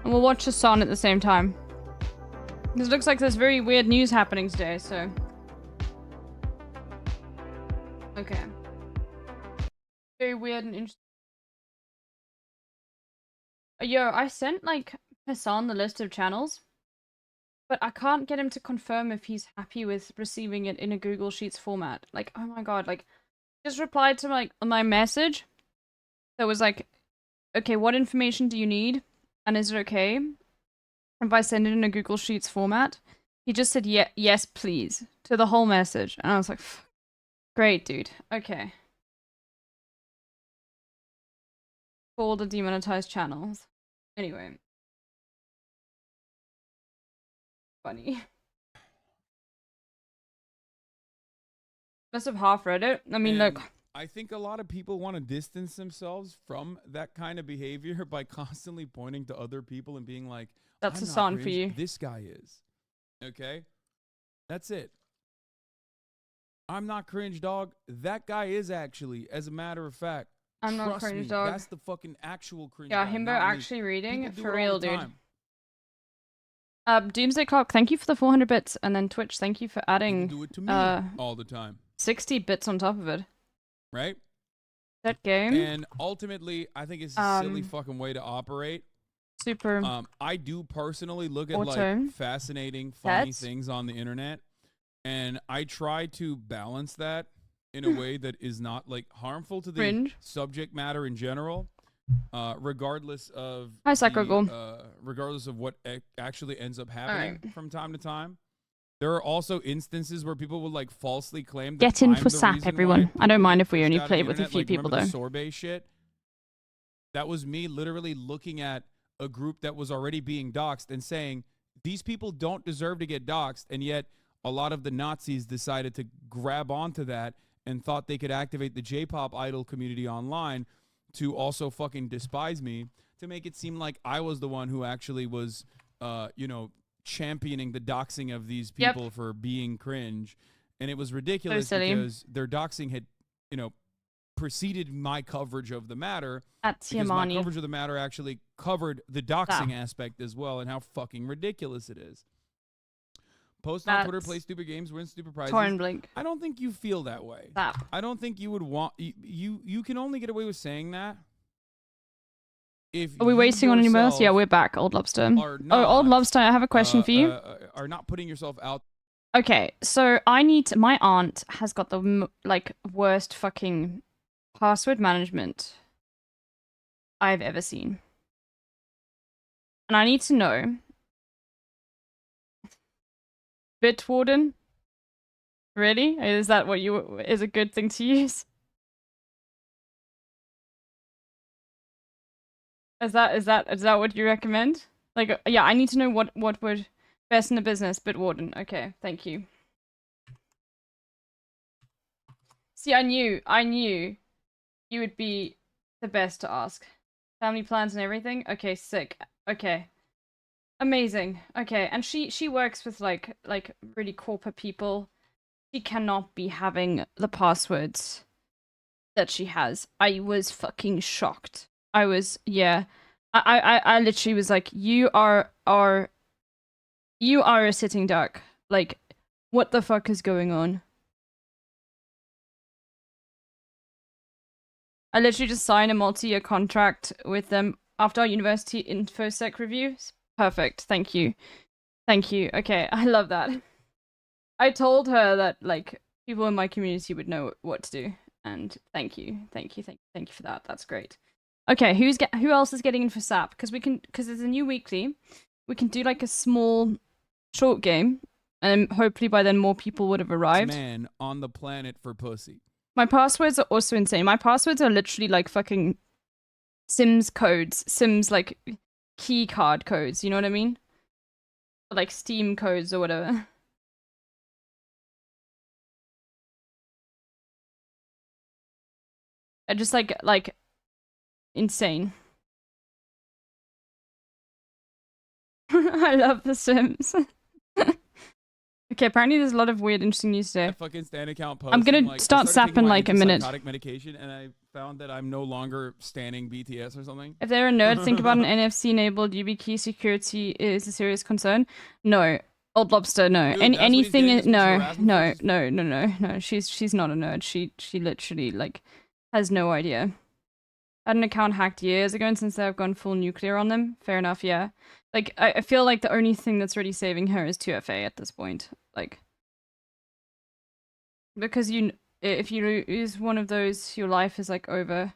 And we'll watch Hassan at the same time. This looks like there's very weird news happening today, so... Okay. Very weird and interesting. Yo, I sent, like, Hassan the list of channels, but I can't get him to confirm if he's happy with receiving it in a Google Sheets format. Like, oh my god, like, just replied to, like, my message that was like, okay, what information do you need? And is it okay if I send it in a Google Sheets format? He just said, yeah, yes, please, to the whole message. And I was like, great, dude. Okay. For all the demonetized channels. Anyway. Funny. Must have half read it. I mean, look. I think a lot of people want to distance themselves from that kind of behavior by constantly pointing to other people and being like, that's a song for you. This guy is. Okay? That's it. I'm not cringe, dog. That guy is actually, as a matter of fact. I'm not cringe, dog. That's the fucking actual cringe. Yeah, Himbo actually reading. For real, dude. Doomsday Clock, thank you for the 400 bits. And then Twitch, thank you for adding do it to me all the time. 60 bits on top of it. Right? That game. And ultimately, I think it's a silly fucking way to operate. Super. I do personally look at like fascinating, funny things on the internet, and I try to balance that in a way that is not like harmful to the subject matter in general, regardless of regardless of what actually ends up happening from time to time. There are also instances where people will like falsely claim that get in for SAP, everyone. I don't mind if we only play it with a few people though. The sorbet shit. That was me literally looking at a group that was already being doxxed and saying these people don't deserve to get doxxed, and yet a lot of the Nazis decided to grab onto that and thought they could activate the J-pop idol community online to also fucking despise me, to make it seem like I was the one who actually was, you know, championing the doxing of these people for being cringe. And it was ridiculous because their doxing had, you know, preceded my coverage of the matter. Because my coverage of the matter actually covered the doxing aspect as well, and how fucking ridiculous it is. Post on Twitter, play stupid games, win stupid prizes. I don't think you feel that way. I don't think you would want... You can only get away with saying that if are we wasting on anyone else? Yeah, we're back, Old Lobster. Old Lobster, I have a question for you. Are not putting yourself out... Okay, so I need... My aunt has got the, like, worst fucking password management I've ever seen. And I need to know... Bitwarden? Really? Is that what is a good thing to use? Is that what you recommend? Like, yeah, I need to know what would best in the business. Bitwarden. Okay, thank you. See, I knew you would be the best to ask. Family plans and everything. Okay, sick. Okay. Amazing. Okay, and she works with like really corporate people. She cannot be having the passwords that she has. I was fucking shocked. I was I literally was like, you are a sitting duck. Like, what the fuck is going on? I literally just signed a multi-year contract with them after our university infosec reviews. Perfect. Thank you. Thank you. Okay, I love that. I told her that, like, people in my community would know what to do. And thank you. Thank you for that. That's great. Okay, who else is getting in for SAP? Because there's a new weekly. We can do, like, a small, short game. And hopefully by then more people would have arrived. Man on the planet for pussy. My passwords are also insane. My passwords are literally, like, fucking Sims codes. Sims, like... key card codes, you know what I mean? Or like Steam codes or whatever. I just like insane. I love The Sims. Okay, apparently there's a lot of weird, interesting news today. Fucking stand account post. I'm gonna start sapping like a minute. Psychotic medication, and I found that I'm no longer standing BTS or something? If they're a nerd, think about an NFC-enabled YubiKey security is a serious concern. No. Old Lobster, no. Dude, that's what he's Anything getting is this much no, harassment for, no, just- no, no, no, no. She's not a nerd. She literally like has no idea. I had an account hacked years ago, and since then I've gone full nuclear on them. Fair enough, yeah. Like I feel like the only thing that's really saving her is 2FA at this point. Like because if you lose one of those, your life is like over.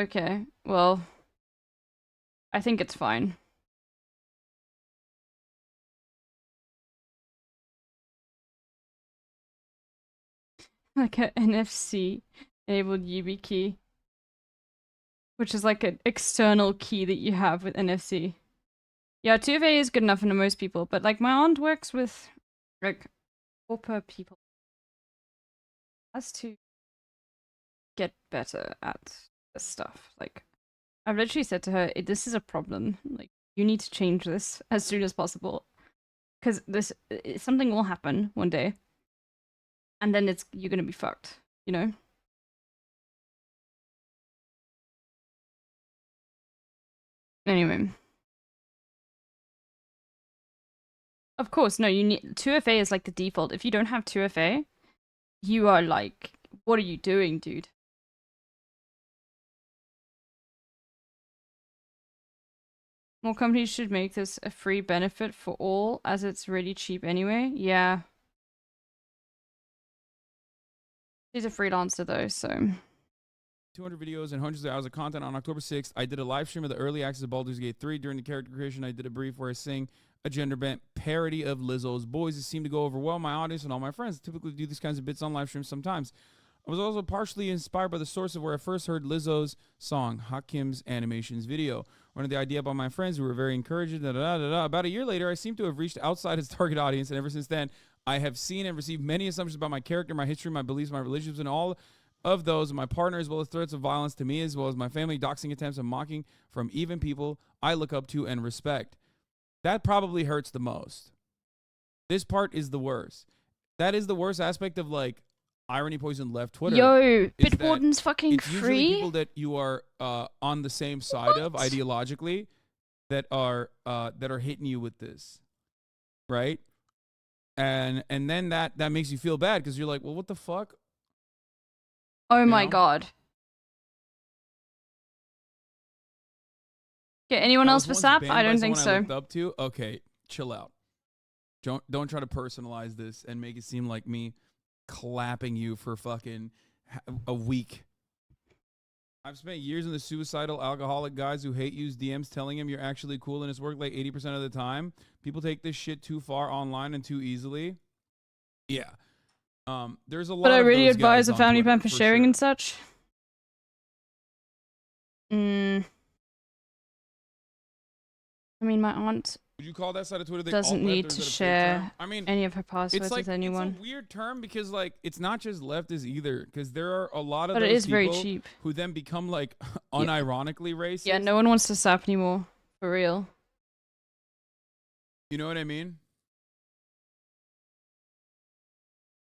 Okay, well, I think it's fine. Like an NFC enabled YubiKey, which is like an external key that you have with NFC. Yeah, 2FA is good enough for most people, but like my aunt works with like pauper people. Has to get better at this stuff. Like I've literally said to her, this is a problem. Like you need to change this as soon as possible. Because something will happen one day. And then you're gonna be fucked, you know? Anyway. Of course, no, you need 2FA is like the default. If you don't have 2FA, you are like, what are you doing, dude? More companies should make this a free benefit for all, as it's really cheap anyway. Yeah. She's a freelancer though, so 200 videos and hundreds of hours of content on October 6th. I did a live stream of the early access of Baldur's Gate 3. During the character creation, I did a brief where I sing a gender-bent parody of Lizzo's Boys. It seemed to go over well. My audience and all my friends typically do these kinds of bits on live streams sometimes. I was also partially inspired by the source of where I first heard Lizzo's song, Hakim's Animations video. Running the idea by my friends who were very encouraging. About a year later, I seem to have reached outside its target audience, and ever since then, I have seen and received many assumptions about my character, my history, my beliefs, my relationships, and all of those, my partner, as well as threats of violence to me, as well as my family, doxing attempts and mocking from even people I look up to and respect. That probably hurts the most. This part is the worst. That is the worst aspect of like Irony Poison left Twitter. yo, Bitwarden's fucking it's free. usually people that you are on the same side of ideologically that are hitting you with this, right? And then that makes you feel bad because you're like, well, what the fuck? Oh my god. Okay, anyone else for SAP? I don't think so. I looked up to. Okay, chill out. Don't try to personalize this and make it seem like me clapping you for fucking a week. I've spent years in the suicidal alcoholic guys who hate use DMs telling him you're actually cool and it's worked like 80% of the time. People take this shit too far online and too easily. Yeah. There's a lot. But I really advise a family plan for sharing and such. I mean, my aunt Would you call that side of Twitter doesn't need to share any of her passwords with anyone. It's a weird term because like it's not just leftists either, because there are a lot of but those it is people very cheap. who then become like unironically racist. Yeah, no one wants to sap anymore, for real. You know what I mean?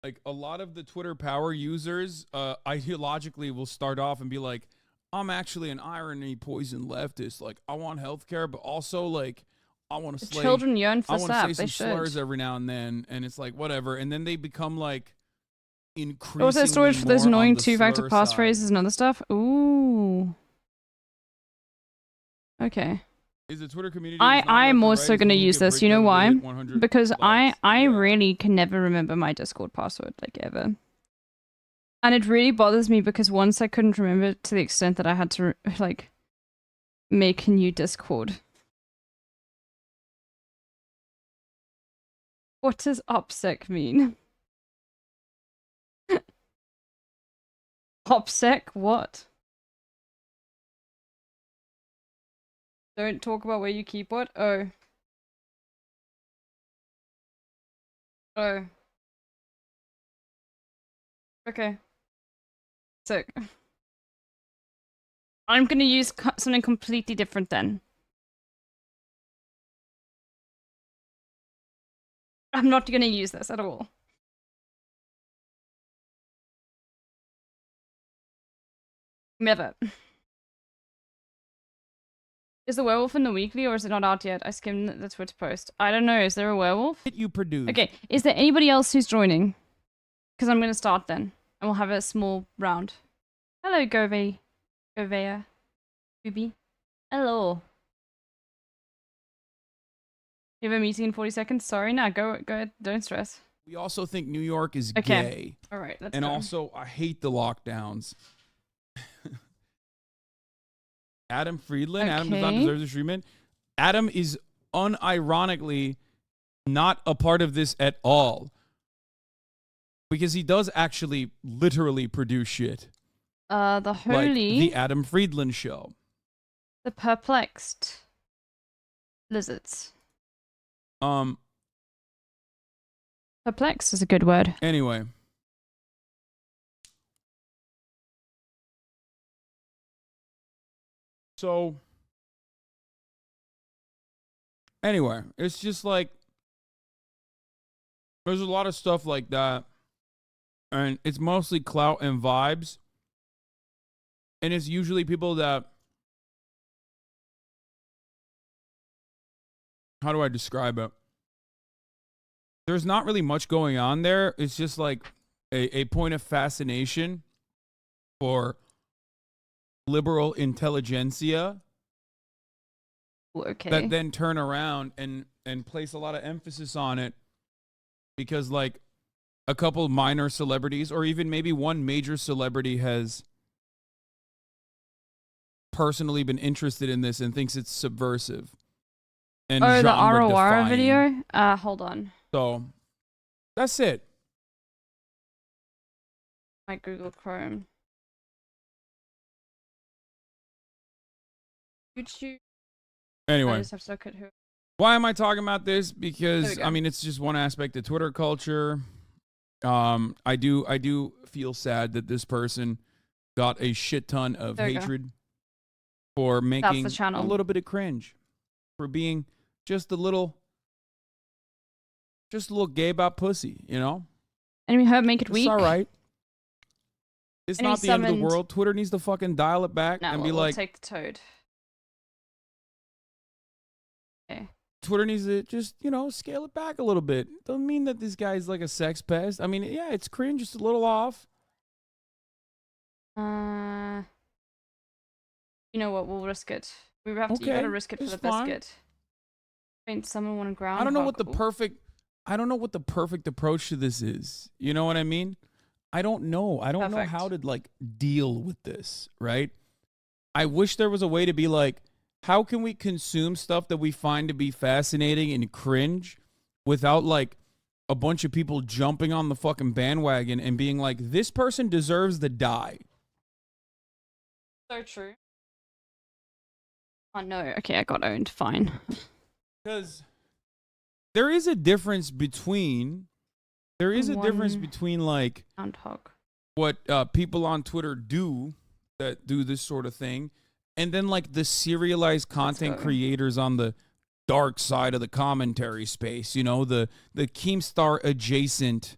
Like a lot of the Twitter power users ideologically will start off and be like, I'm actually an irony poison leftist. Like I want healthcare, but also like I want to slay. Children yearn for I want to say some they slurs should. every now and then, and it's like whatever. And then they become like increasingly also storage for those more annoying on the two-factor slur passphrases side. and other stuff. Ooh. Okay. Is the Twitter community? I'm also going to use this. You know why? Because likes. I really can never remember my Discord password, like ever. And it really bothers me because once I couldn't remember it to the extent that I had to like make a new Discord. What does OPSEC mean? OPSEC? What? Don't talk about where you keep what? Oh. Oh. Okay. Sick. I'm gonna use something completely different then. I'm not gonna use this at all. Never. Is the werewolf in the weekly or is it not out yet? I skimmed the Twitter post. I don't know. Is there a werewolf? You produce. Okay. Is there anybody else who's joining? Because I'm gonna start then, and we'll have a small round. Hello, Govea, Ubi. Hello. You have a meeting in 40 seconds? Sorry, no, go ahead. Don't stress. We also think New York is Okay. gay. All right, let's and go. also, I hate the lockdowns. Adam Friedland. Adam does not deserve this treatment. Adam is unironically not a part of this at all. Because he does actually literally produce shit. The Holy. Like the Adam Friedland show. The Perplexed Lizards. Perplexed is a good word. Anyway. So, anyway, it's just like, there's a lot of stuff like that. And it's mostly clout and vibes. And it's usually people that, how do I describe it? There's not really much going on there. It's just like a point of fascination for liberal intelligentsia. Okay. That then turn around and place a lot of emphasis on it because like a couple minor celebrities or even maybe one major celebrity has personally been interested in this and thinks it's subversive. And the Arawara genre-defying. video? Hold on. So, that's it. My Google Chrome. YouTube. I Anyway, just have to look at who. why am I talking about this? There we Because go. I mean, it's just one aspect of Twitter culture. I do feel sad that this person got a shit ton of There we go. hatred for making the channel. a little bit of cringe, for being just a little gay about pussy, you know? Enemy hurt, make it It's weak. all right. It's Enemy not the end of the summoned. world. Twitter needs to fucking dial it back No, and we'll be like, take the toad. Okay. Twitter needs to just, you know, scale it back a little bit. Doesn't mean that this guy's like a sex pest. I mean, yeah, it's cringe, just a little off. You know what? We'll risk it. We have to. You Okay, gotta risk it for it's the fine. biscuit. Faint summon one ground. I don't know what the perfect approach to this is. You know what I mean? I don't know. I don't know how to like deal with this, right? I wish there was a way to be like, how can we consume stuff that we find to be fascinating and cringe without like a bunch of people jumping on the fucking bandwagon and being like, this person deserves to die. So true. Oh no. Okay, I got owned. Fine. Because there is a difference between like Groundhog. what people on Twitter do that do this sort of thing, and then like the serialized content creators on the dark side of the commentary space. You know, the Keemstar adjacent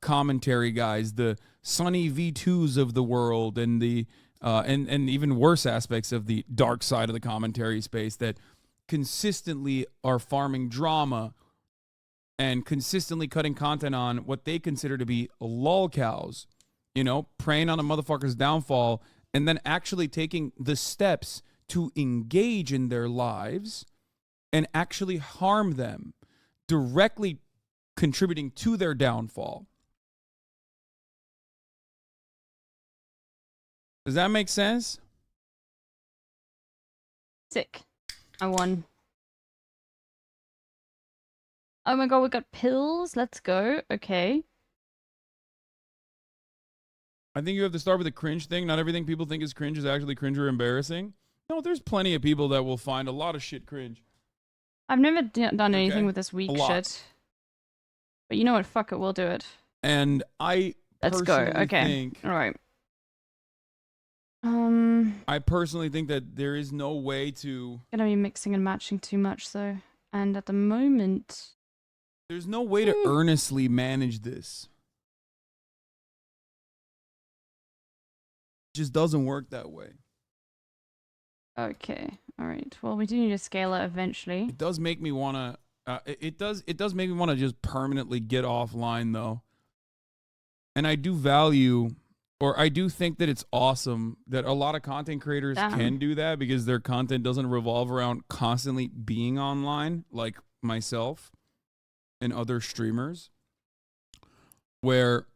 commentary guys, the Sunny V2s of the world, and the and even worse aspects of the dark side of the commentary space that consistently are farming drama and consistently cutting content on what they consider to be lolcows, you know, preying on a motherfucker's downfall and then actually taking the steps to engage in their lives and actually harm them, directly contributing to their downfall. Does that make sense? Sick. I won. Oh my god, we got pills. Let's go. Okay. I think you have to start with the cringe thing. Not everything people think is cringe is actually cringe or embarrassing. No, there's plenty of people that will find a lot of shit cringe. I've never done anything with this weak shit. But you know what? Fuck it. We'll do it. And I Let's go. Okay. think... All right. I personally think that there is no way to... Gonna be mixing and matching too much, though. And at the moment... There's no way to earnestly manage this. It just doesn't work that way. Okay. All right. Well, we do need to scale it eventually. It does make me want to. It does make me want to just permanently get offline though. And I do value, or I do think that it's awesome that a lot of content creators can do that because their content doesn't revolve around constantly being online, like myself and other streamers, where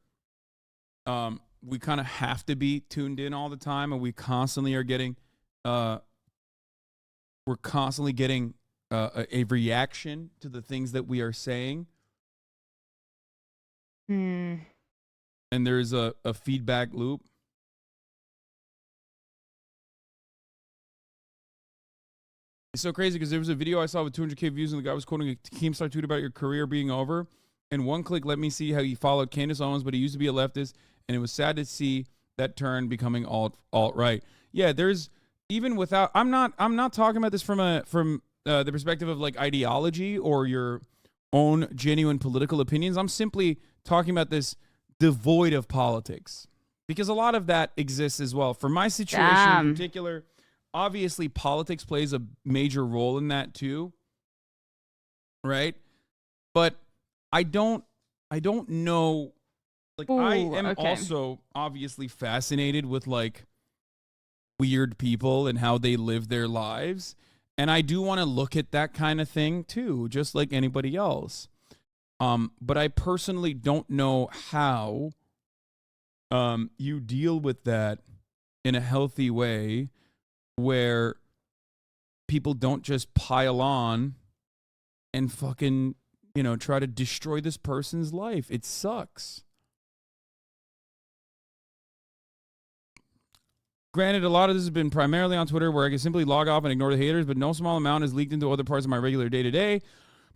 we kind of have to be tuned in all the time, and we constantly are getting we're constantly getting a reaction to the things that we are saying. And there's a feedback loop. It's so crazy because there was a video I saw with 200K views, and the guy was quoting a Keemstar tweet about your career being over. And one click let me see how you followed Candace Owens, but he used to be a leftist, and it was sad to see that turn becoming alt-right. Yeah, there's even without. I'm not talking about this from the perspective of like ideology or your own genuine political opinions. I'm simply talking about this devoid of politics, because a lot of that exists as well. For my situation in particular, obviously politics plays a major role in that too, right? But I don't know. Like, I am also obviously fascinated with like weird people and how they live their lives, and I do want to look at that kind of thing too, just like anybody else. But I personally don't know how you deal with that in a healthy way where people don't just pile on and fucking, try to destroy this person's life. It sucks. Granted, a lot of this has been primarily on Twitter, where I can simply log off and ignore the haters, but no small amount is leaked into other parts of my regular day-to-day.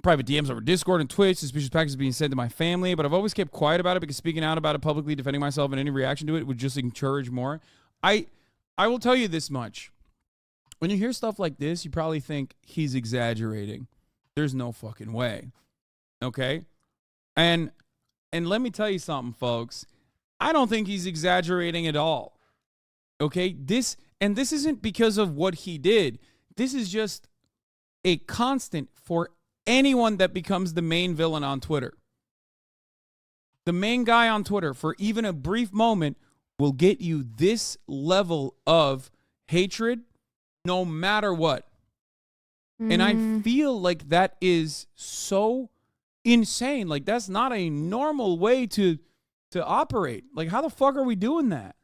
Private DMs over Discord and Twitch, suspicious packages being sent to my family, but I've always kept quiet about it because speaking out about it publicly, defending myself, and any reaction to it would just encourage more. I will tell you this much. When you hear stuff like this, you probably think he's exaggerating. There's no fucking way. Okay? And let me tell you something, folks. I don't think he's exaggerating at all. Okay? This isn't because of what he did. This is just a constant for anyone that becomes the main villain on Twitter. The main guy on Twitter, for even a brief moment, will get you this level of hatred no matter what. And I feel like that is so insane. Like, that's not a normal way to operate. Like, how the fuck are we doing that?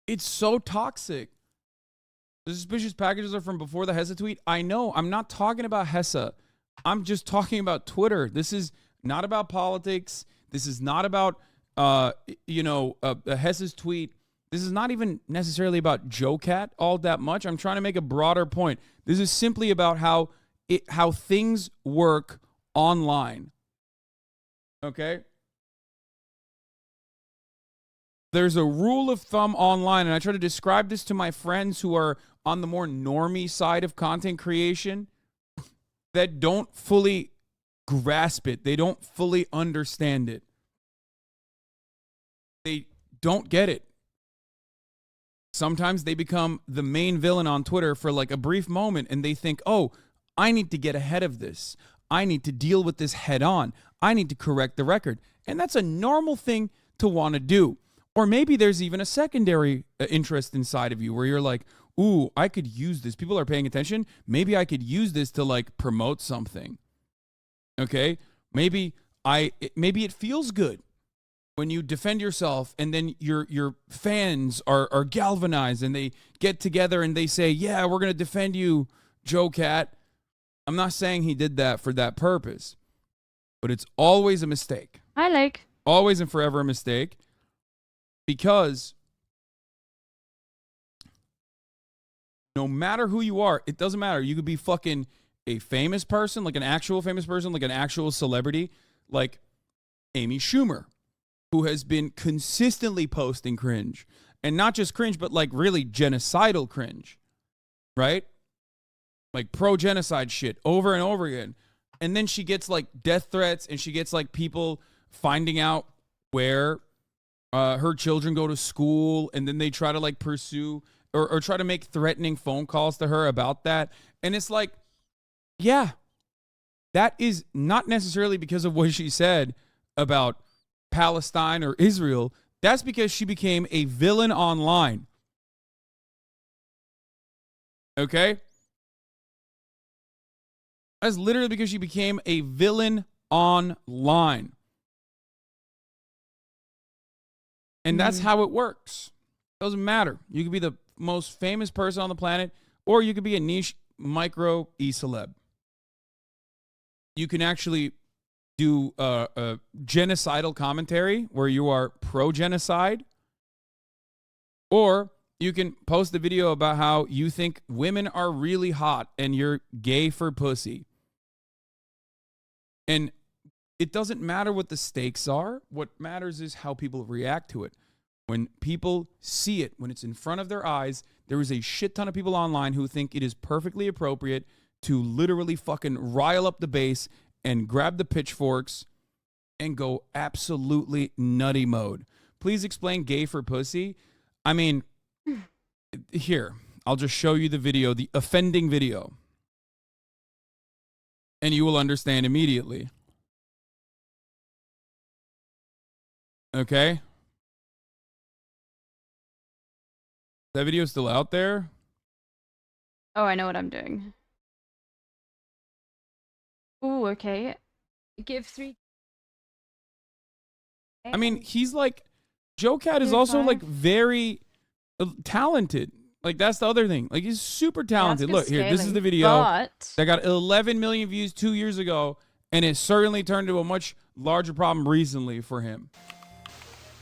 It's so toxic. The suspicious packages are from before the Hessa tweet. I know. I'm not talking about Hessa. I'm just talking about Twitter. This is not about politics. This is not about, Hessa's tweet. This is not even necessarily about JoeCat all that much. I'm trying to make a broader point. This is simply about how things work online. Okay? There's a rule of thumb online, and I try to describe this to my friends who are on the more normie side of content creation that don't fully grasp it. They don't fully understand it. They don't get it. Sometimes they become the main villain on Twitter for like a brief moment, and they think, oh, I need to get ahead of this. I need to deal with this head on. I need to correct the record. And that's a normal thing to want to do. Or maybe there's even a secondary interest inside of you where you're like, ooh, I could use this. People are paying attention. Maybe I could use this to like promote something. Okay? Maybe it feels good when you defend yourself and then your fans are galvanized and they get together and they say, yeah, we're going to defend you, JoeCat. I'm not saying he did that for that purpose, but it's always a mistake. Hi, Lake. Always and forever a mistake. Because no matter who you are, it doesn't matter. You could be fucking a famous person, like an actual famous person, like an actual celebrity, like Amy Schumer, who has been consistently posting cringe. And not just cringe, but like really genocidal cringe, right? like pro-genocide shit over and over again. And then she gets like death threats, and she gets like people finding out where her children go to school, and then they try to like pursue or try to make threatening phone calls to her about that. And it's like, yeah, that is not necessarily because of what she said about Palestine or Israel. That's because she became a villain online. Okay? That's literally because she became a villain online. And that's how it works. Doesn't matter. You could be the most famous person on the planet, or you could be a niche micro e-celeb. You can actually do a genocidal commentary where you are pro-genocide, or you can post a video about how you think women are really hot and you're gay for pussy. And it doesn't matter what the stakes are. What matters is how people react to it. When people see it, when it's in front of their eyes, there is a shit ton of people online who think it is perfectly appropriate to literally fucking rile up the base and grab the pitchforks and go absolutely nutty mode. Please explain gay for pussy. I mean, here, I'll just show you the video, the offending video, and you will understand immediately. Okay? That video is still out there? Oh, I know what I'm doing. Ooh, okay. Give 3. I mean, he's like, Joe Cat is also like very talented. Like, that's the other thing. Like, he's super talented. Look, here, this is the video that got 11 million views 2 years ago, and it certainly turned to a much larger problem recently for him.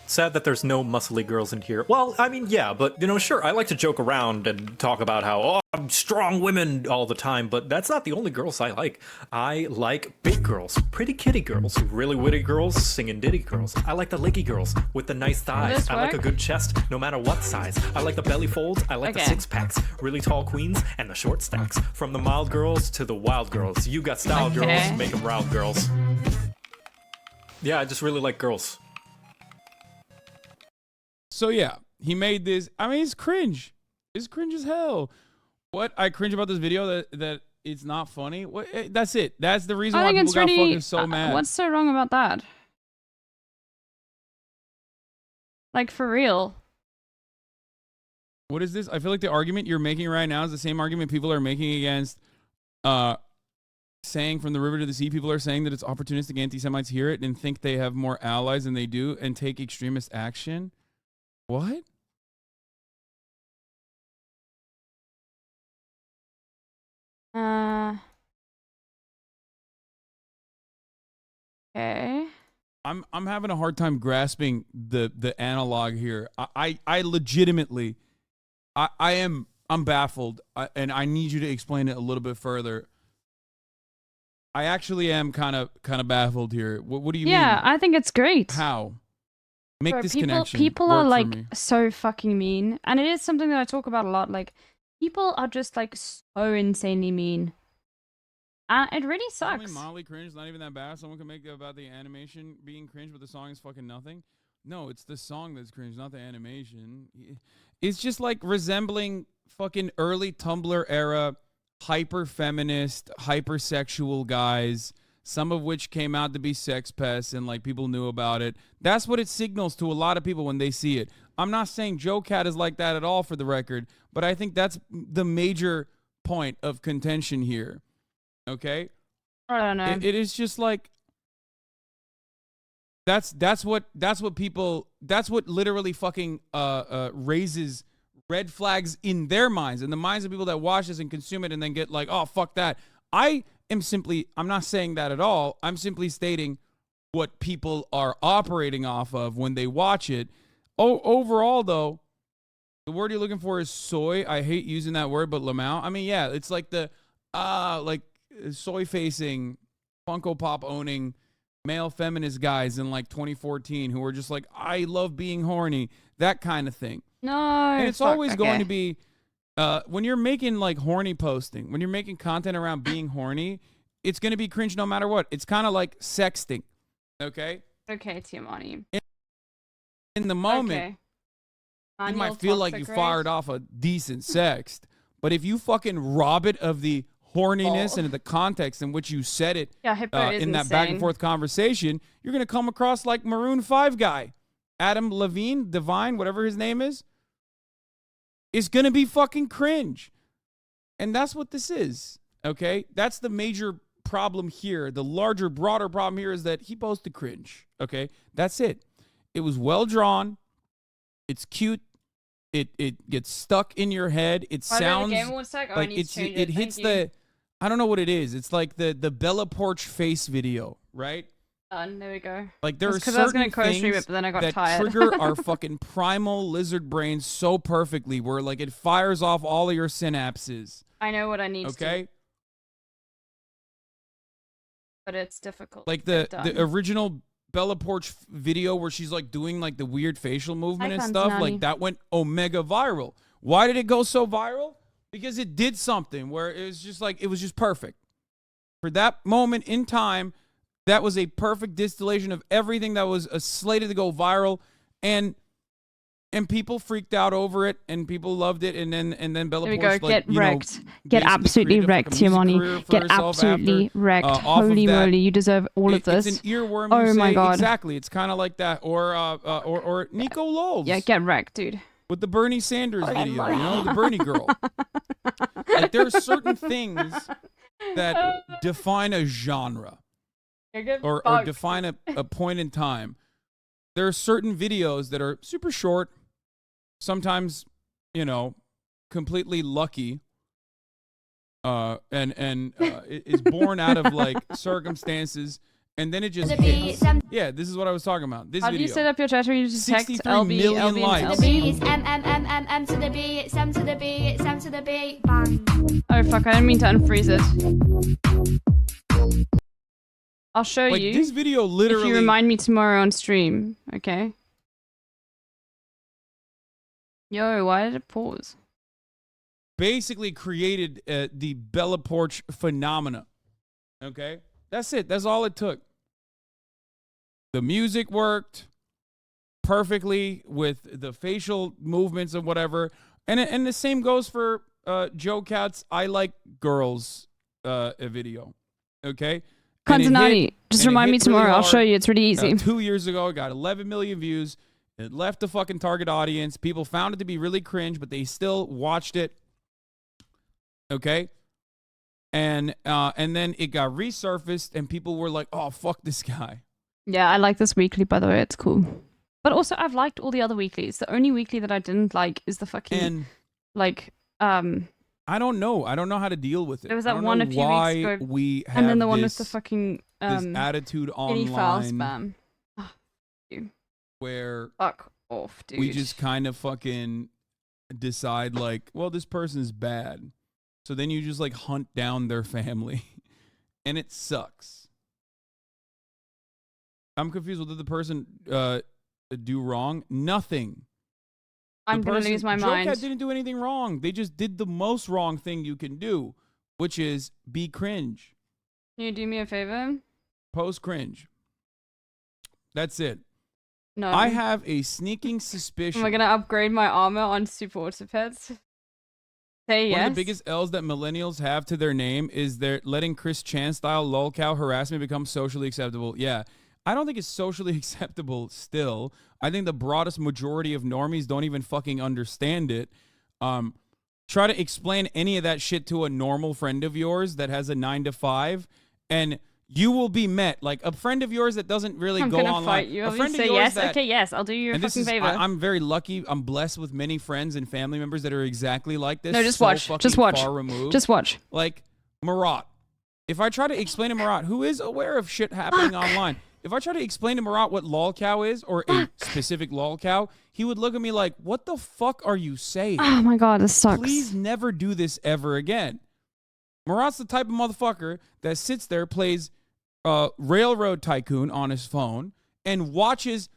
Sad that there's no muscly girls in here. Well, I mean, yeah, but, you know, sure, I like to joke around and talk about how, oh, I'm strong women all the time, but that's not the only girls I like. I like big girls, pretty kitty girls, really witty girls, singing ditty girls. I like the leggy girls with the nice thighs. I like a good chest, no matter what size. I like the belly folds, I like the six-packs, really tall queens, and the short stacks. From the mild girls to the wild girls. You got style girls, make them round girls. Yeah, I just really like girls. So yeah, he made this. I mean, it's cringe. It's cringe as hell. What I cringe about this video that it's not funny. What? That's it. That's the reason why people got fucking so mad. What's so wrong about that? Like, for real. What is this? I feel like the argument you're making right now is the same argument people are making against saying from the river to the sea. People are saying that it's opportunistic anti-Semites hear it and think they have more allies than they do and take extremist action. What? Okay. I'm having a hard time grasping the analog here. I legitimately I'm baffled, and I need you to explain it a little bit further. I actually am kind of baffled here. What do you mean? Yeah, I think it's great. How? Make this connection. People are like so fucking mean, and it is something that I talk about a lot. Like, people are just like so insanely mean, and it really sucks. Only mildly cringe is not even that bad. Someone can make about the animation being cringe, but the song is fucking nothing. No, it's the song that's cringe, not the animation. It's just like resembling fucking early Tumblr era hyper feminist, hypersexual guys, some of which came out to be sex pests and like people knew about it. That's what it signals to a lot of people when they see it. I'm not saying Joe Cat is like that at all, for the record, but I think that's the major point of contention here. Okay? I don't know. It is just like that's what literally fucking raises red flags in their minds, in the minds of people that watch this and consume it and then get like, oh, fuck that. I'm not saying that at all. I'm simply stating what people are operating off of when they watch it. Overall, though, the word you're looking for is soy. I hate using that word, but Lamau. I mean, yeah, it's like the like soy-facing, Funko Pop owning male feminist guys in like 2014 who were just like, I love being horny, that kind of thing. No, and it's always going to be when you're making like horny posting, when you're making content around being horny, it's gonna be cringe no matter what. It's kind of like sexting, okay? Okay, Tiamani. In the moment, Okay. you might feel like you fired off a decent sext, but if you fucking rob it of the horniness and the context in which you said it in that back and forth conversation, you're gonna come across like Maroon 5 guy, Adam Levine, Divine, whatever his name is gonna be fucking cringe. And that's what this is, okay? That's the major problem here. The larger, broader problem here is that he posted cringe, okay? That's it. It was well drawn. It's cute. It gets stuck in your head. It sounds like it hits the, I don't know what it is. It's like the Bella Porch face video, right? There we go. Like there are certain things that trigger our fucking primal lizard brains so perfectly, where like it fires off all of your synapses. I know what I need to Okay. do. But it's difficult. Like the original Bella Porch video where she's like doing like the weird facial movement and stuff, like that went omega viral. Why did it go so viral? Because it did something where it was just like, it was just perfect. For that moment in time, that was a perfect distillation of everything that was slated to go viral, and people freaked out over it, and people loved it, and then Bella Porch, like, get wrecked. Get absolutely wrecked, Tiamani. Get absolutely wrecked. Holy moly, you deserve all of this. It's an earworm. Oh my god. Exactly. It's kind of like that. Or Nico Loves. Yeah, get wrecked, dude. With the Bernie Sanders video, you know, the Bernie girl. Like there are certain things that define a genre. Or define a point in time. There are certain videos that are super short, sometimes, you know, completely lucky, and is born out of like circumstances, and then it just hits. Yeah, this is what I was talking about. This How video. do you set up your chat where you just text 63 LB, million LB, likes. LB? It's M to the B, it's M to the B, it's M to the B, bang. Oh fuck, I didn't mean to unfreeze it. I'll show like, you. This video literally. If you remind me tomorrow on stream, okay? Yo, why did it pause? Basically created the Bella Porch phenomena. Okay? That's it. That's all it took. The music worked perfectly with the facial movements and whatever. And the same goes for Joe Cat's I Like Girls video. Okay? Kantanani, just remind me tomorrow. Really I'll show you. It's really easy. 2 years ago, it got 11 million views. It left the fucking target audience. People found it to be really cringe, but they still watched it. Okay? And then it got resurfaced, and people were like, oh, fuck this guy. Yeah, I like this weekly, by the way. It's cool. But also, I've liked all the other weeklies. The only weekly that I didn't like is the fucking, I don't know. I don't know how to deal with it. There was that one a few weeks ago. We have and then the one with the fucking this attitude online file spam. Oh, you. Where fuck off, dude. We just kind of fucking decide like, well, this person's bad. So then you just like hunt down their family. And it sucks. I'm confused. What did the person do wrong? Nothing. I'm going to lose my mind. Joe Cat didn't do anything wrong. They just did the most wrong thing you can do, which is be cringe. Can you do me a favor? Post cringe. That's it. No. I have a sneaking suspicion. Am I going to upgrade my armor on Super Autopets? Say yes. One of the biggest L's that millennials have to their name is they're letting Chris Chan style lolcow harassment become socially acceptable. Yeah. I don't think it's socially acceptable still. I think the broadest majority of normies don't even fucking understand it. Try to explain any of that shit to a normal friend of yours that has a 9-to-5, and you will be met. Like a friend of yours that doesn't really go online. I'm gonna fight you. A friend of yours yes. That, okay, yes, I'll do you a fucking favor. I'm very lucky. I'm blessed with many friends and family members that are exactly like this. No, just watch. Just watch. Far removed. Just watch. Like Marat. If I try to explain to Marat, who is aware of shit happening online, if I try to explain to Marat what lolcow is, or a specific lolcow, he would look at me like, what the fuck are you saying? Oh my god, this sucks. Please never do this ever again. Marat's the type of motherfucker that sits there, plays Railroad Tycoon on his phone, and watches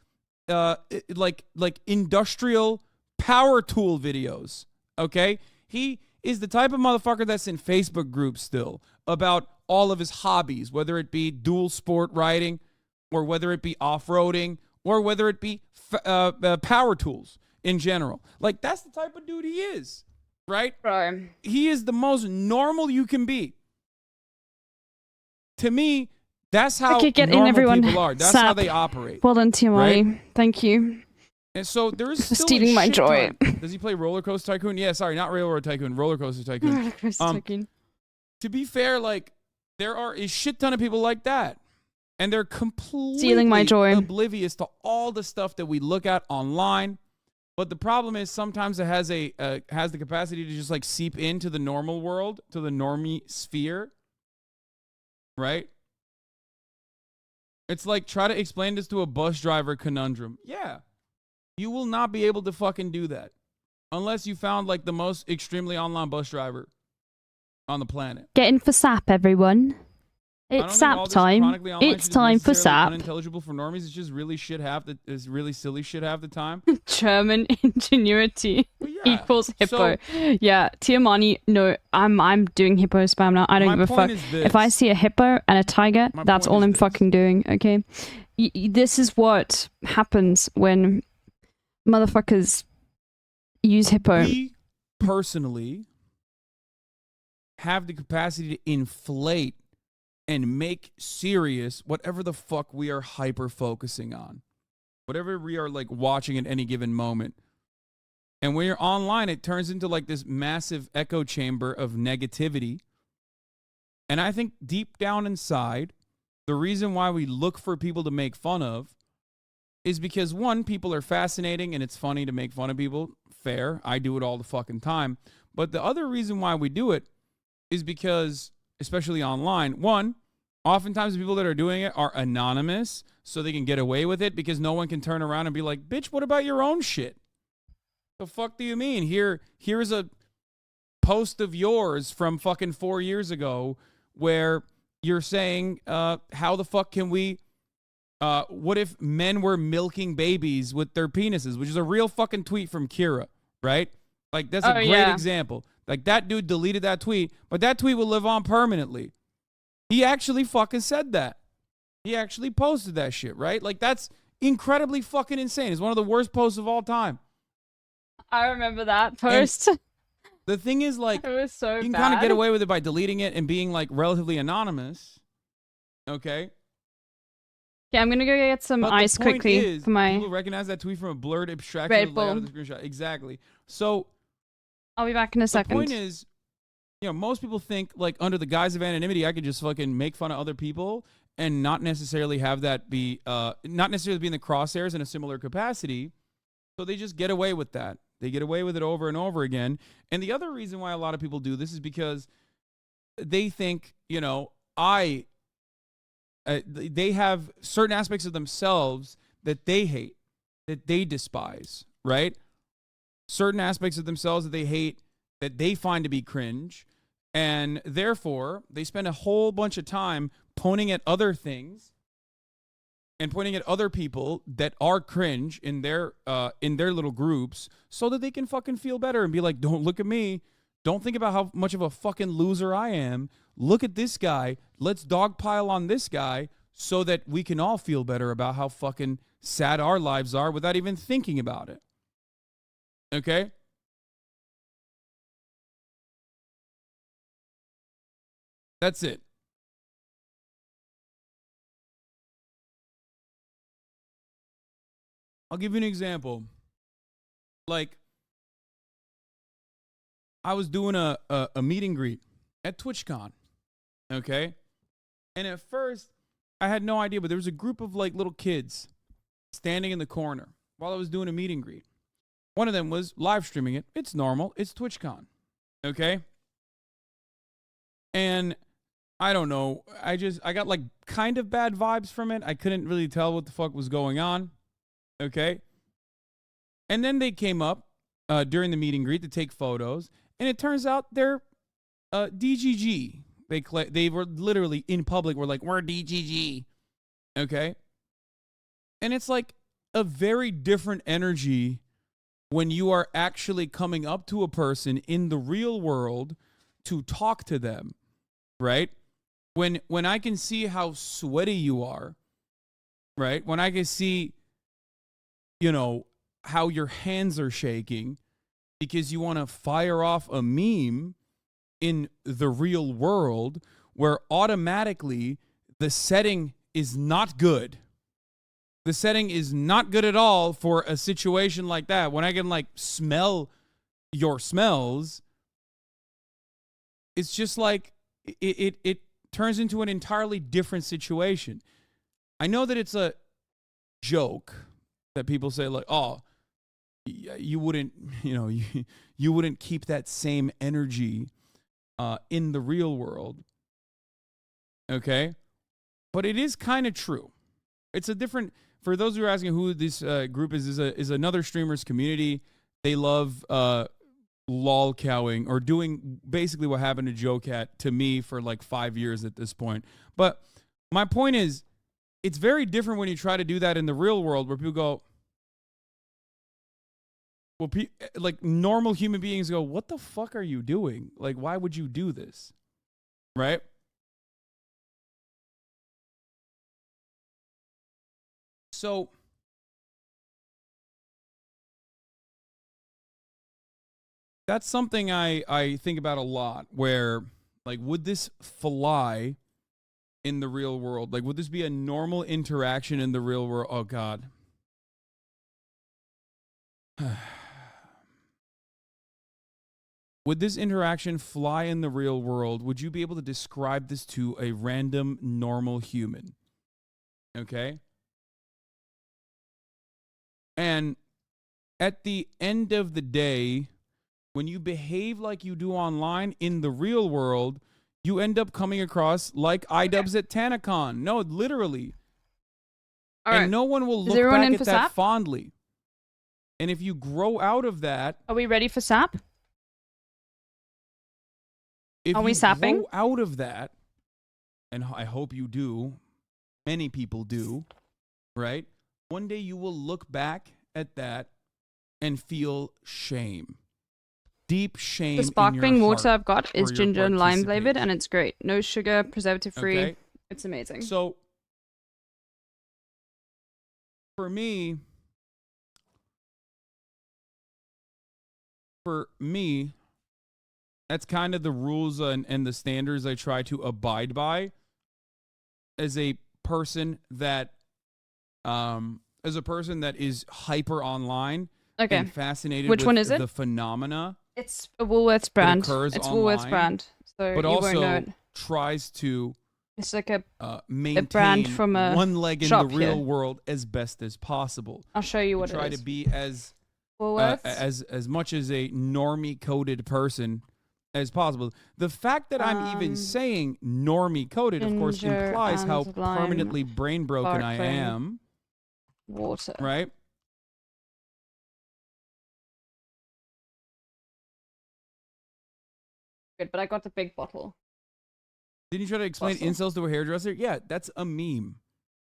like industrial power tool videos, okay? He is the type of motherfucker that's in Facebook groups still about all of his hobbies, whether it be dual sport riding or whether it be off-roading or whether it be power tools in general. Like, that's the type of dude he is, right? Bro. He is the most normal you can be. To me, that's how normal people are. That's how they operate. Well done, TMI. Right? Thank you. And so there is still stealing my joy. Does he play Roller Coaster Tycoon? Yeah, sorry, not Railroad Tycoon, Roller Coaster Tycoon. Roller Coaster Tycoon. To be fair, like, there are a shit ton of people like that. And they're completely Stealing my joy. oblivious to all the stuff that we look at online. But the problem is sometimes it has the capacity to just like seep into the normal world, to the normie sphere. Right? It's like, try to explain this to a bus driver conundrum. Yeah. You will not be able to fucking do that. Unless you found like the most extremely online bus driver on the planet. Get in for SAP, everyone. It's SAP time. It's time for SAP. Unintelligible for normies. It's just really shit it's really silly shit half the time. German ingenuity equals hippo. So, yeah, Tiamani, no, I'm doing hippo spam now. I don't give a fuck. If I see a hippo and a tiger, that's all I'm fucking doing, okay? This is what happens when motherfuckers use hippo. We personally have the capacity to inflate and make serious whatever the fuck we are hyper focusing on. Whatever we are like watching at any given moment. And when you're online, it turns into like this massive echo chamber of negativity. And I think deep down inside, the reason why we look for people to make fun of is because, one, people are fascinating and it's funny to make fun of people. Fair. I do it all the fucking time. But the other reason why we do it is because, especially online, one, oftentimes the people that are doing it are anonymous so they can get away with it because no one can turn around and be like, bitch, what about your own shit? The fuck do you mean? Here's a post of yours from fucking 4 years ago where you're saying, how the fuck can we, what if men were milking babies with their penises, which is a real fucking tweet from Kira, right? Like, that's a great example. Like, that dude deleted that tweet, but that tweet will live on permanently. He actually fucking said that. He actually posted that shit, right? Like, that's incredibly fucking insane. It's one of the worst posts of all time. I remember that post. And the thing is, like, it was so you can bad. kind of get away with it by deleting it and being, like, relatively anonymous. Okay? Yeah, I'm gonna go get some ice quickly for my... people recognize that tweet from a blurred abstraction of the layout of the screenshot. Exactly. So... I'll be back in a second. The point is, you know, most people think, like, under the guise of anonymity, I could just fucking make fun of other people and not necessarily have that be, not necessarily be in the crosshairs in a similar capacity. So they just get away with that. They get away with it over and over again. And the other reason why a lot of people do this is because they think, you know, they have certain aspects of themselves that they hate, that they despise, right? Certain aspects of themselves that they hate, that they find to be cringe, and therefore they spend a whole bunch of time pointing at other things and pointing at other people that are cringe in their little groups so that they can fucking feel better and be like, don't look at me. Don't think about how much of a fucking loser I am. Look at this guy. Let's dogpile on this guy so that we can all feel better about how fucking sad our lives are without even thinking about it. Okay? That's it. I'll give you an example. Like, I was doing a meet and greet at TwitchCon. Okay? And at first, I had no idea, but there was a group of like little kids standing in the corner while I was doing a meet and greet. One of them was live streaming it. It's normal. It's TwitchCon. Okay? And I don't know. I got like kind of bad vibes from it. I couldn't really tell what the fuck was going on. Okay? And then they came up during the meet and greet to take photos. And it turns out they're DGG. They were literally in public. Were like, we're DGG. Okay? And it's like a very different energy when you are actually coming up to a person in the real world to talk to them, right? When I can see how sweaty you are, right? When I can see, you know, how your hands are shaking because you want to fire off a meme in the real world where automatically the setting is not good. The setting is not good at all for a situation like that. When I can like smell your smells, it's just like it turns into an entirely different situation. I know that it's a joke that people say like, oh, you wouldn't, you wouldn't keep that same energy in the real world. Okay? But it is kind of true. It's a different, for those who are asking who this group is another streamers community. They love lolcowing or doing basically what happened to Joe Cat to me for like 5 years at this point. But my point is, it's very different when you try to do that in the real world where people go, well, like normal human beings go, what the fuck are you doing? Like, why would you do this? Right? So that's something I think about a lot where, like, would this fly in the real world? Like, would this be a normal interaction in the real world? Oh, God. Would this interaction fly in the real world? Would you be able to describe this to a random normal human? Okay? And at the end of the day, when you behave like you do online in the real world, you end up coming across like iDubbbz at TanaCon. No, literally. All and right. no one will Is look everyone back in at for that SAP? fondly. And if you grow out of that, Are we ready for SAP? if Are we you sapping? grow out of that, and I hope you do, many people do, right? One day you will look back at that and feel shame. Deep shame The in sparkling your water heart I've got is for your ginger and lime flavored, and participation. it's great. No sugar, preservative free. Okay? It's amazing. So, for me, that's kind of the rules and the standards I try to abide by as a person that is hyper online Okay. and fascinated Which with one is it? the phenomena It's a Woolworths brand. occurs It's online, Woolworths brand, so but you won't know also it. tries to It's like a maintain brand from a one leg in the shop real here. world as best as possible. I'll show you what Try it to is. be as Woolworths. as much as a normie coded person as possible. The fact that I'm even saying normie coded, of course, ginger implies how and lime permanently brain broken I sparkling am. water. Right? Good, but I got the big bottle. Didn't you try to explain Awesome. incels to a hairdresser? Yeah, that's a meme.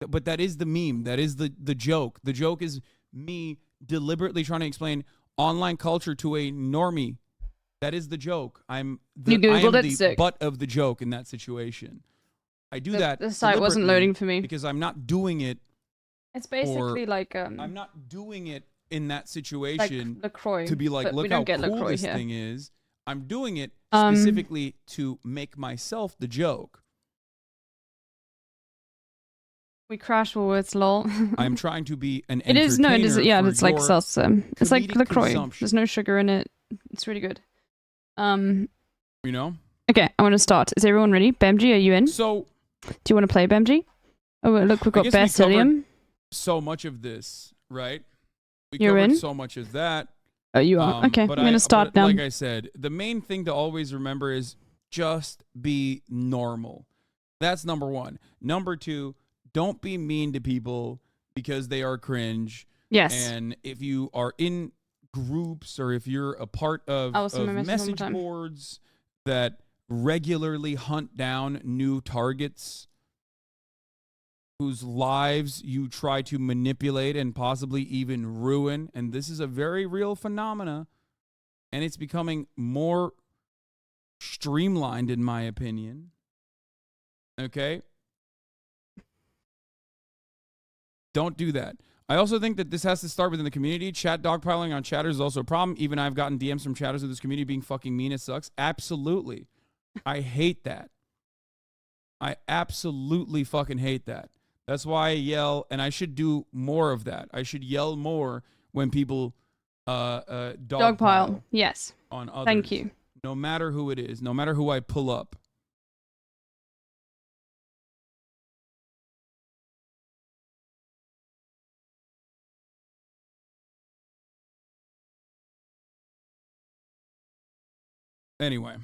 But that is the meme. That is the joke. The joke is me deliberately trying to explain online culture to a normie. That is the joke. I am the butt of the joke in that situation. I do that. The site wasn't loading for me because I'm not doing it. It's basically like I'm not doing it in that situation like LaCroix, to be like, but look we how don't get cool LaCroix this here. thing is. I'm doing it specifically to make myself the joke. We crash Woolworths, lol. I'm trying to be an It is, no, it is, yeah, for it's like your seltzer. It's like comedic LaCroix. consumption. There's no sugar in it. It's really good. You know? Okay, I want to start. Is everyone ready? Bemji, are you in? So, do you want to play Bemji? Oh, look, we've got I guess we Basilium. so much of this, right? We You're covered in? so much of that. Oh, you are? Okay, I'm going to start now. Like I said, the main thing to always remember is just be normal. That's number one. Number two, don't be mean to people because they are cringe. Yes. And if you are in groups or if you're a part of message boards that regularly hunt down new targets, whose lives you try to manipulate and possibly even ruin. And this is a very real phenomena. And it's becoming more streamlined, in my opinion. Okay? Don't do that. I also think that this has to start within the community. Chat dogpiling on chatters is also a problem. Even I've gotten DMs from chatters of this community being fucking mean. It sucks. Absolutely. I hate that. I absolutely fucking hate that. That's why I yell, and I should do more of that. I should yell more when people dogpile. Yes. On others. Thank you. No matter who it is, no matter who I pull up. Anyway.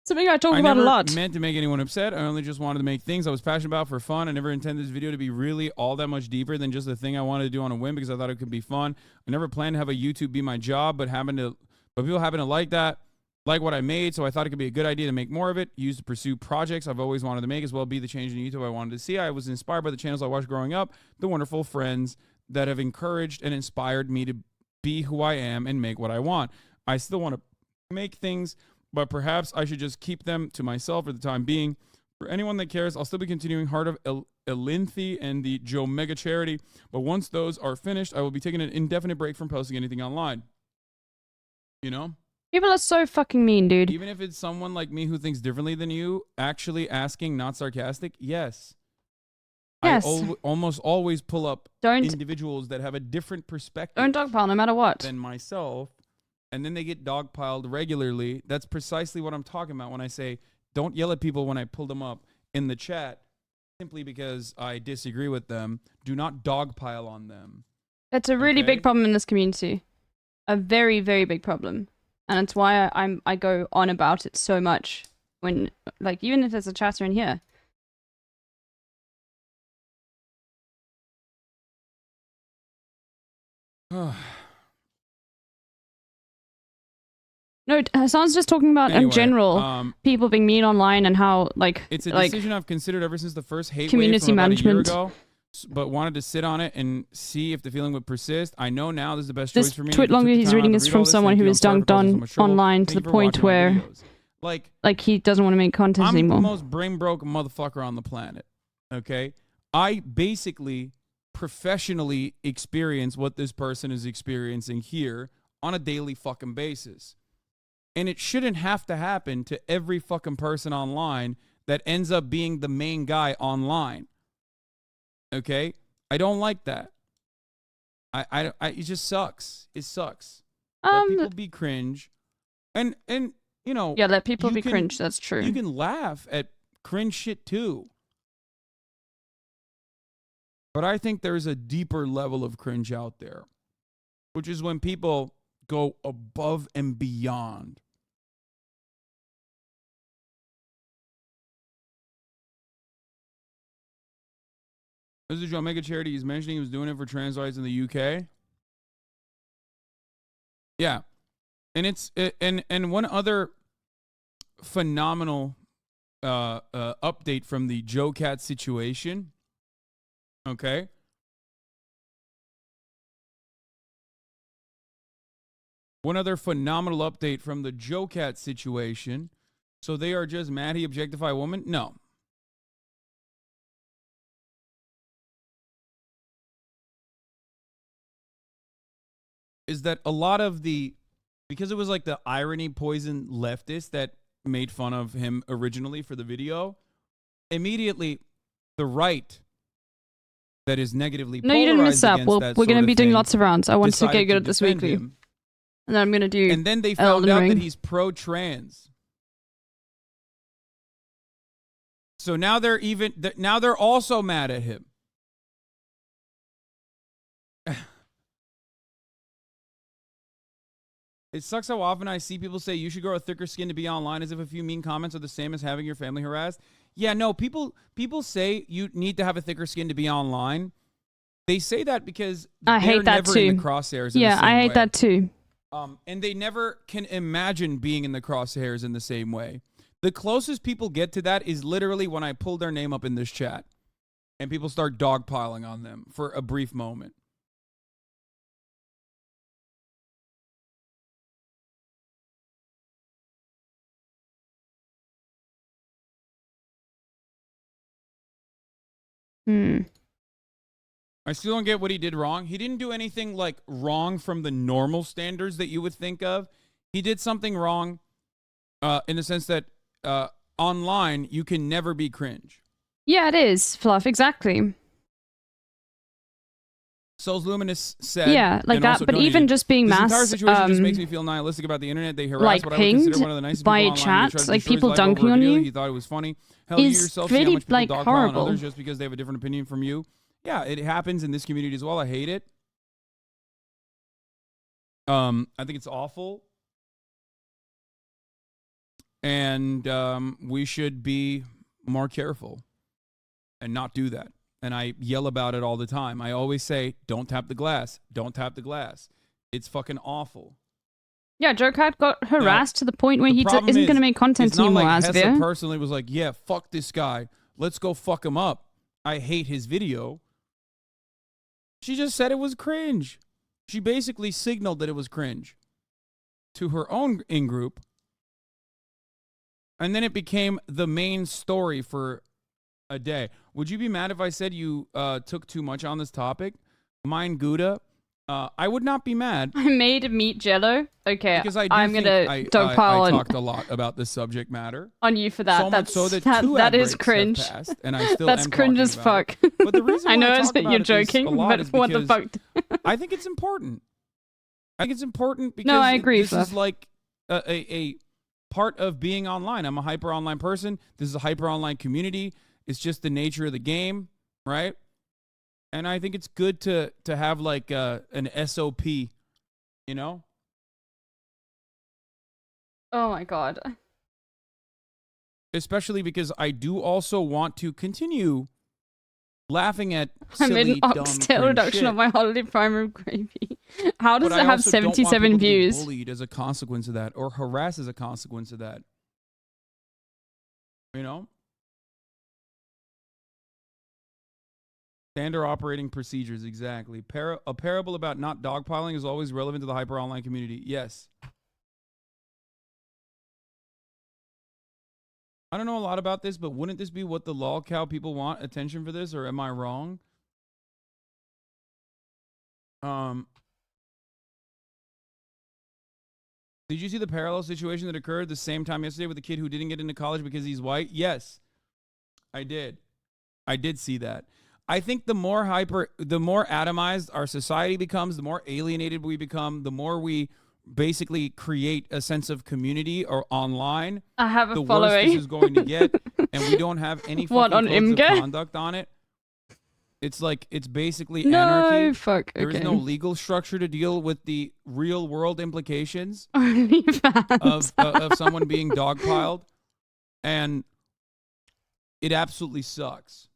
Something I talk about a lot. I never meant to make anyone upset. I only just wanted to make things I was passionate about for fun. I never intended this video to be really all that much deeper than just the thing I wanted to do on a whim because I thought it could be fun. I never planned to have a YouTube be my job, but people happen to like what I made, so I thought it could be a good idea to make more of it, use to pursue projects I've always wanted to make, as well be the change in YouTube I wanted to see. I was inspired by the channels I watched growing up, the wonderful friends that have encouraged and inspired me to be who I am and make what I want. I still want to make things, but perhaps I should just keep them to myself for the time being. For anyone that cares, I'll still be continuing Heart of Elinthi and the Joe Mega Charity, but once those are finished, I will be taking an indefinite break from posting anything online. You know? People are so fucking mean, dude. Even if it's someone like me who thinks differently than you, actually asking, not sarcastic, yes. Yes. I almost always pull up individuals that have a different perspective. Don't dogpile no matter what. Than myself. And then they get dogpiled regularly. That's precisely what I'm talking about when I say don't yell at people when I pull them up in the chat simply because I disagree with them. Do not dogpile on them. It's a really big problem in this community. A very, very big problem. And it's why I go on about it so much when, like, even if there's a chatter in here. No, Hassan's just talking about in general people being mean online and how it's a decision I've considered ever since the first hate community wave from management. About a year ago, but wanted to sit on it and see if the feeling would persist. I know now this is the best choice for me. This tweet longer he's reading is from someone who is dunked on online to the point where like he doesn't want to make content anymore. I'm the most brain broke motherfucker on the planet. Okay, I basically professionally experience what this person is experiencing here on a daily fucking basis. And it shouldn't have to happen to every fucking person online that ends up being the main guy online. Okay? I don't like that. It just sucks. It sucks. Let people be cringe. And you know. Yeah, let people be cringe. That's true. You can laugh at cringe shit too. But I think there's a deeper level of cringe out there, which is when people go above and beyond. This is Joe Mega Charity. He's mentioning he was doing it for trans rights in the UK. Yeah. And it's and one other phenomenal update from the Joe Cat situation. Okay. One other phenomenal update from the Joe Cat situation. So they are just mad he objectified a woman? No. Is that a lot of because it was like the irony poison leftists that made fun of him originally for the video, immediately the right that is negatively polarized. No, you didn't miss that. We're going to be doing lots of rounds. I want to get good at this weekly. And then I'm going to do And then they found out that he's pro-trans. So now they're also mad at him. It sucks how often I see people say you should grow a thicker skin to be online, as if a few mean comments are the same as having your family harassed. Yeah, no, people say you need to have a thicker skin to be online. They say that because I hate that never too. In the crosshairs. Yeah, I hate that too. And they never can imagine being in the crosshairs in the same way. The closest people get to that is literally when I pull their name up in this chat and people start dogpiling on them for a brief moment. I still don't get what he did wrong. He didn't do anything like wrong from the normal standards that you would think of. He did something wrong in the sense that online you can never be cringe. Yeah, it is, Fluff, exactly. Souls Luminous said, yeah, like that, but even just being this mass, entire situation just makes me feel nihilistic about the internet. They harass like what I would consider one of the pinged nicest by people online. chats, like people dunking on you. He thought it was funny. Hell, you is yourself see how really much people like dogpile on horrible. others just because they have a different opinion from you. Yeah, it happens in this community as well. I hate it. I think it's awful. And we should be more careful and not do that. And I yell about it all the time. I always say, don't tap the glass. Don't tap the glass. It's fucking awful. Yeah, Joecat got harassed to the point where he isn't going to make content anymore, like Asvir. Hessa personally was like, yeah, fuck this guy. Let's go fuck him up. I hate his video. She just said it was cringe. She basically signaled that it was cringe to her own in-group. And then it became the main story for a day. Would you be mad if I said you took too much on this topic? Mine Gouda. I would not be mad. I made meat jello. Okay, because I'm going to dogpile I talked a lot about this subject matter. On you for that. So That's so that, that is cringe. Passed, and I still That's am cringe as fuck. But the reason I know it's that you're joking, but what the fuck? I think it's important. I think it's important because no, I agree, this is like a part of being online. I'm a hyper online person. This is a hyper online community. It's just the nature of the game, right? And I think it's good to have like an SOP, you know? Oh my god. Especially because I do also want to continue laughing at I made silly, an dumb, oxtail cringe reduction shit. of my holiday prime rib gravy. How does But it I have also don't want 77 people to be views? bullied as a consequence of that, or harassed as a consequence of that. You know? Standard operating procedures, exactly. A parable about not dogpiling is always relevant to the hyper online community. Yes. I don't know a lot about this, but wouldn't this be what the lol cow people want? Attention for this, or am I wrong? Did you see the parallel situation that occurred the same time yesterday with the kid who didn't get into college because he's white? Yes, I did. I did see that. I think the more atomized our society becomes, the more alienated we become, the more we basically create a sense of community or online. I have a the following. worse this is going to get, and we don't have any fucking codes of conduct on it. It's like, it's basically anarchy. No, fuck. There is no legal structure to deal with the real world implications OnlyFans. of someone being dogpiled. And it absolutely sucks.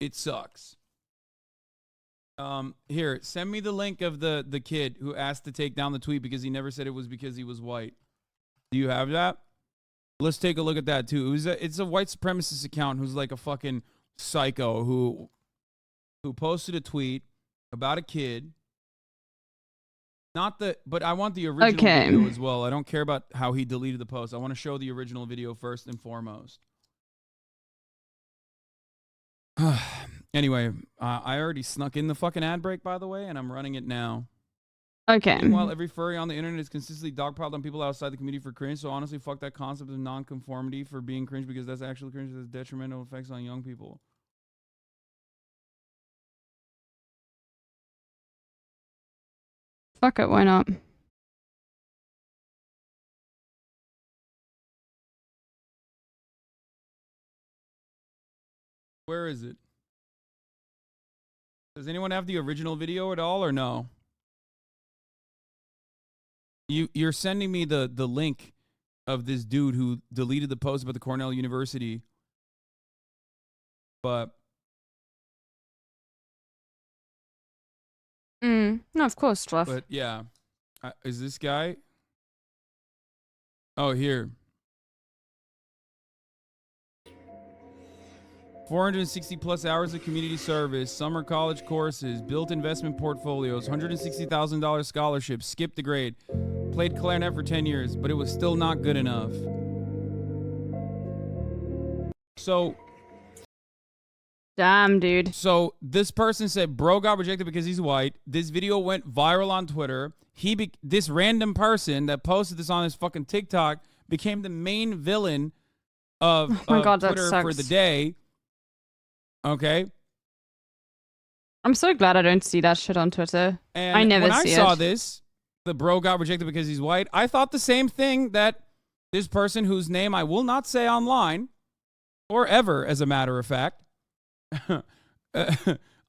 It sucks. Here, send me the link of the kid who asked to take down the tweet because he never said it was because he was white. Do you have that? Let's take a look at that too. It's a white supremacist account who's like a fucking psycho who posted a tweet about a kid. But I want the original video as well. I don't care about how he deleted the post. I want to show the original video first and foremost. Anyway, I already snuck in the fucking ad break, by the way, and I'm running it now. Okay. Meanwhile, every furry on the internet is consistently dogpiled on people outside the community for cringe. So honestly, fuck that concept of non-conformity for being cringe, because that's actually cringe that has detrimental effects on young people. Fuck it, why not? Where is it? Does anyone have the original video at all, or no? You're sending me the link of this dude who deleted the post about the Cornell University, but no, of course, Fluff. But yeah, is this guy? Oh, here. 460 plus hours of community service, summer college courses, built investment portfolios, $160,000 scholarships, skipped the grade, played clarinet for 10 years, but it was still not good enough. So, damn, dude. So this person said, bro got rejected because he's white. This video went viral on Twitter. This random person that posted this on his fucking TikTok became the main villain of Oh my God, that Twitter sucks. for the day. Okay. I'm so glad I don't see that shit on Twitter. And I never when I see saw it. this, the bro got rejected because he's white, I thought the same thing that this person whose name I will not say online, or ever, as a matter of fact,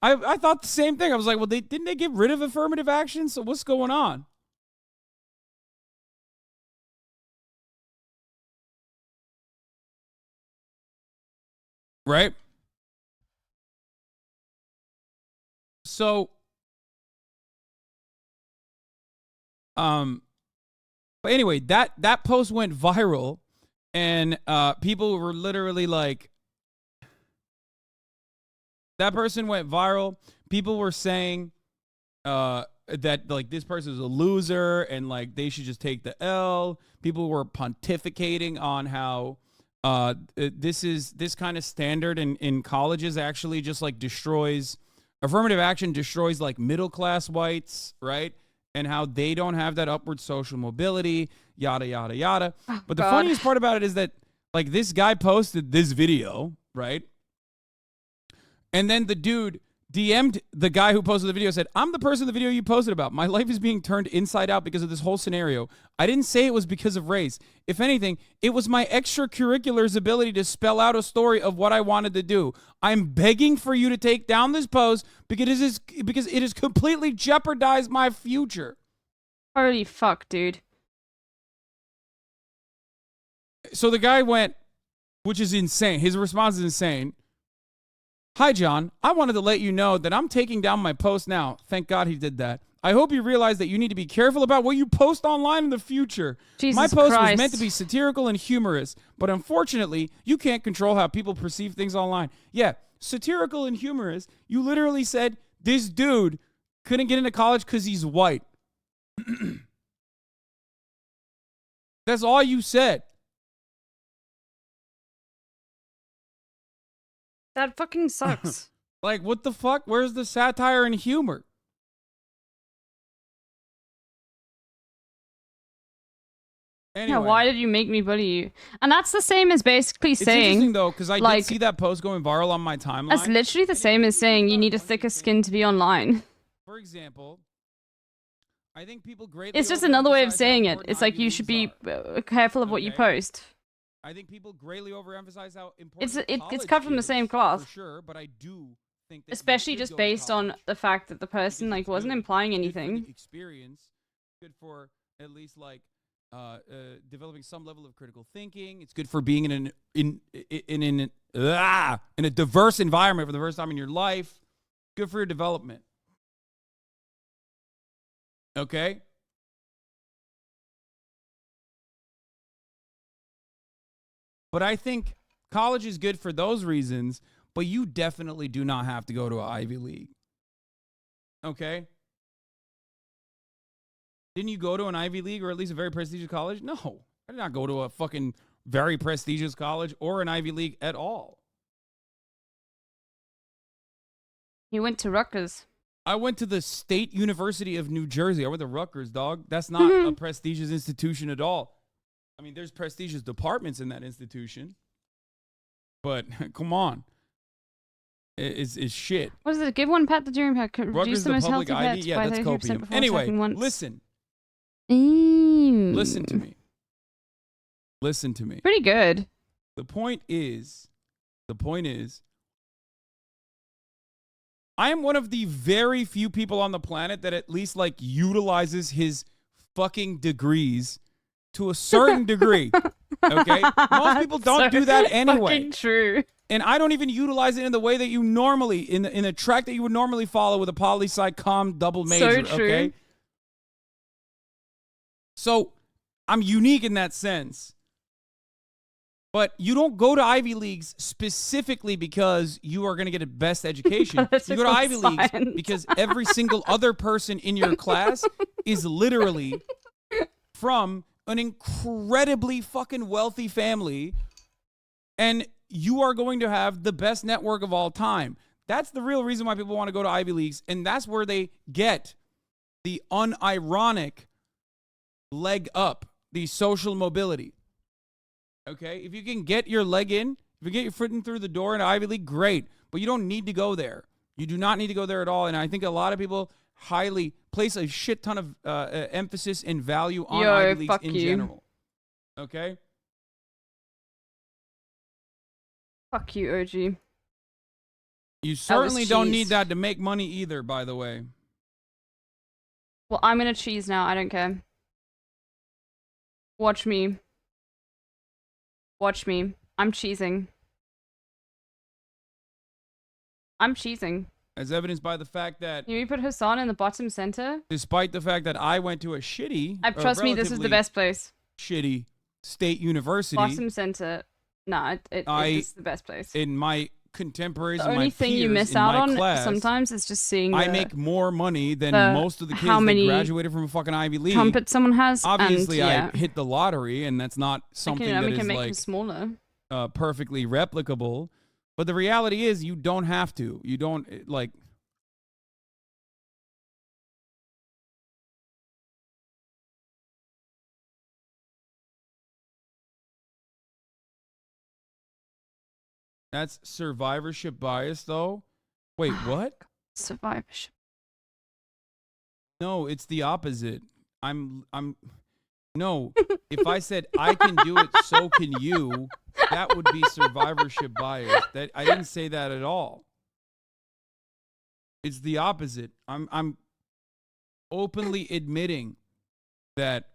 I thought the same thing. I was like, well, didn't they get rid of affirmative action? So what's going on? Right? So, but anyway, that post went viral, and people were literally like, that person went viral. People were saying that like this person is a loser and like they should just take the L. People were pontificating on how this kind of standard in colleges actually just like destroys affirmative action, destroys like middle class whites, right? And how they don't have that upward social mobility, yada yada yada. Oh, but the God. funniest part about it is that like this guy posted this video, right? And then the dude DM'd the guy who posted the video, said, I'm the person in the video you posted about. My life is being turned inside out because of this whole scenario. I didn't say it was because of race. If anything, it was my extracurriculars ability to spell out a story of what I wanted to do. I'm begging for you to take down this post because it has completely jeopardized my future. Holy fuck, dude. So the guy went, which is insane. His response is insane. Hi, John. I wanted to let you know that I'm taking down my post now. Thank God he did that. I hope you realize that you need to be careful about what you post online in the future. Jesus My post Christ. was meant to be satirical and humorous, but unfortunately, you can't control how people perceive things online. Yeah, satirical and humorous. You literally said this dude couldn't get into college because he's white. That's all you said. That fucking sucks. Like, what the fuck? Where's the satire and humor? Anyway. Yeah, why did you make me bully you? And that's the same as basically It's interesting, saying, though, because I like, did see that post going viral on my timeline. that's literally the same as saying you need a thicker skin to be online. For example, I think people greatly It's just another way of overemphasize how saying it. important It's like Ivy you Leagues should be are. careful of what you Okay. post. I think people greatly overemphasize how important It's college cut from the is, same cloth. for sure, but I do think that you Especially should just go to based on college the fact that the because person like it's wasn't good. implying Good for the anything. experience, good for at least like developing some level of critical thinking. It's good for being in a diverse environment for the first time in your life. Good for your development. Okay? But I think college is good for those reasons, but you definitely do not have to go to an Ivy League. Okay? Didn't you go to an Ivy League or at least a very prestigious college? No. I did not go to a fucking very prestigious college or an Ivy League at all. He went to Rutgers. I went to the State University of New Jersey. I went to Rutgers, dog. That's not a prestigious institution at all. I mean, there's prestigious departments in that institution. But come on. It's shit. What is it? Give one pet the dream pet. Reduce Rutgers, the the most public healthy ID? pets Yeah, by that's 33% copium. before Anyway, attacking once. listen. Mm. Listen to me. Listen to me. Pretty good. The point is, I am one of the very few people on the planet that at least like utilizes his fucking degrees to a certain degree. Okay? Most people don't do that anyway. Fucking true. And I don't even utilize it in the way that you normally, in the track that you would normally follow with a poli-sci comm double major. So true. Okay? So I'm unique in that sense. But you don't go to Ivy Leagues specifically because you are going to get a best education. You go to Ivy Leagues because every single other person in your class is literally from an incredibly fucking wealthy family, and you are going to have the best network of all time. That's the real reason why people want to go to Ivy Leagues, and that's where they get the unironic leg up, the social mobility. Okay, if you can get your leg in, if you get your foot in through the door in Ivy League, great. But you don't need to go there. You do not need to go there at all. And I think a lot of people highly place a shit ton of emphasis and value on Ivy Leagues in general. Okay? Fuck you, OG. You certainly don't need that to make money either, by the way. Well, I'm gonna cheese now. I don't care. Watch me. Watch me. I'm cheesing. I'm cheesing. As evidenced by the fact that... You put Hassan in the bottom center? Despite the fact that I went to a shitty... Trust me, this is the best place. Shitty state university. Bottom center. Nah, this is the best place. In my contemporaries and my The only thing you miss out on sometimes is just seeing I make more money than most of the kids that graduated from a fucking Ivy League. Trumpet someone has. Obviously, and, I hit the lottery, and that's not something that is make like them smaller. Perfectly replicable. But the reality is, you don't have to. You don't like. That's survivorship bias, though. Wait, what? Survivorship. No, it's the opposite. No, if I said I can do it, so can you, that would be survivorship bias. That I didn't say that at all. It's the opposite. I'm openly admitting that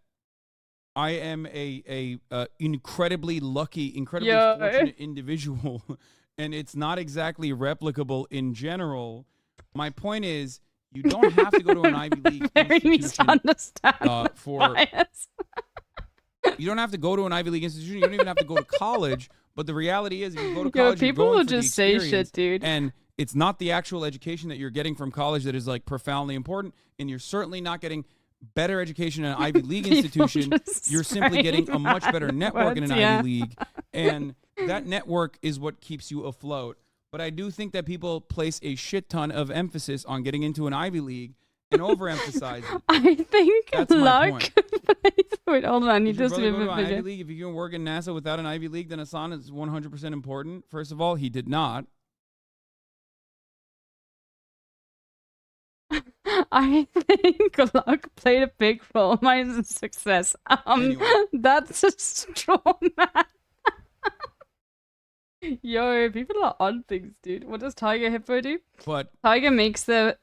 I am a incredibly lucky, incredibly fortunate individual, and it's not exactly replicable in general. My point is, you don't have to go to an Ivy League institution for. You don't have to go to an Ivy League institution. You don't even have to go to college. But the reality is, if you go to college, people will just say shit, dude. And it's not the actual education that you're getting from college that is like profoundly important, and you're certainly not getting better education in an Ivy League institution. You're simply getting a much better network in an Ivy League, and that network is what keeps you afloat. But I do think that people place a shit ton of emphasis on getting into an Ivy League and overemphasize it. I think that's luck. Wait, hold on. You just go to an Ivy League. If you can work in NASA without an Ivy League, then Hassan is 100% important. First of all, he did not. I think luck played a big role in my success. Anyway. That's a straw man. Yo, people are on things, dude. What does Tiger Hippo do? But Tiger makes the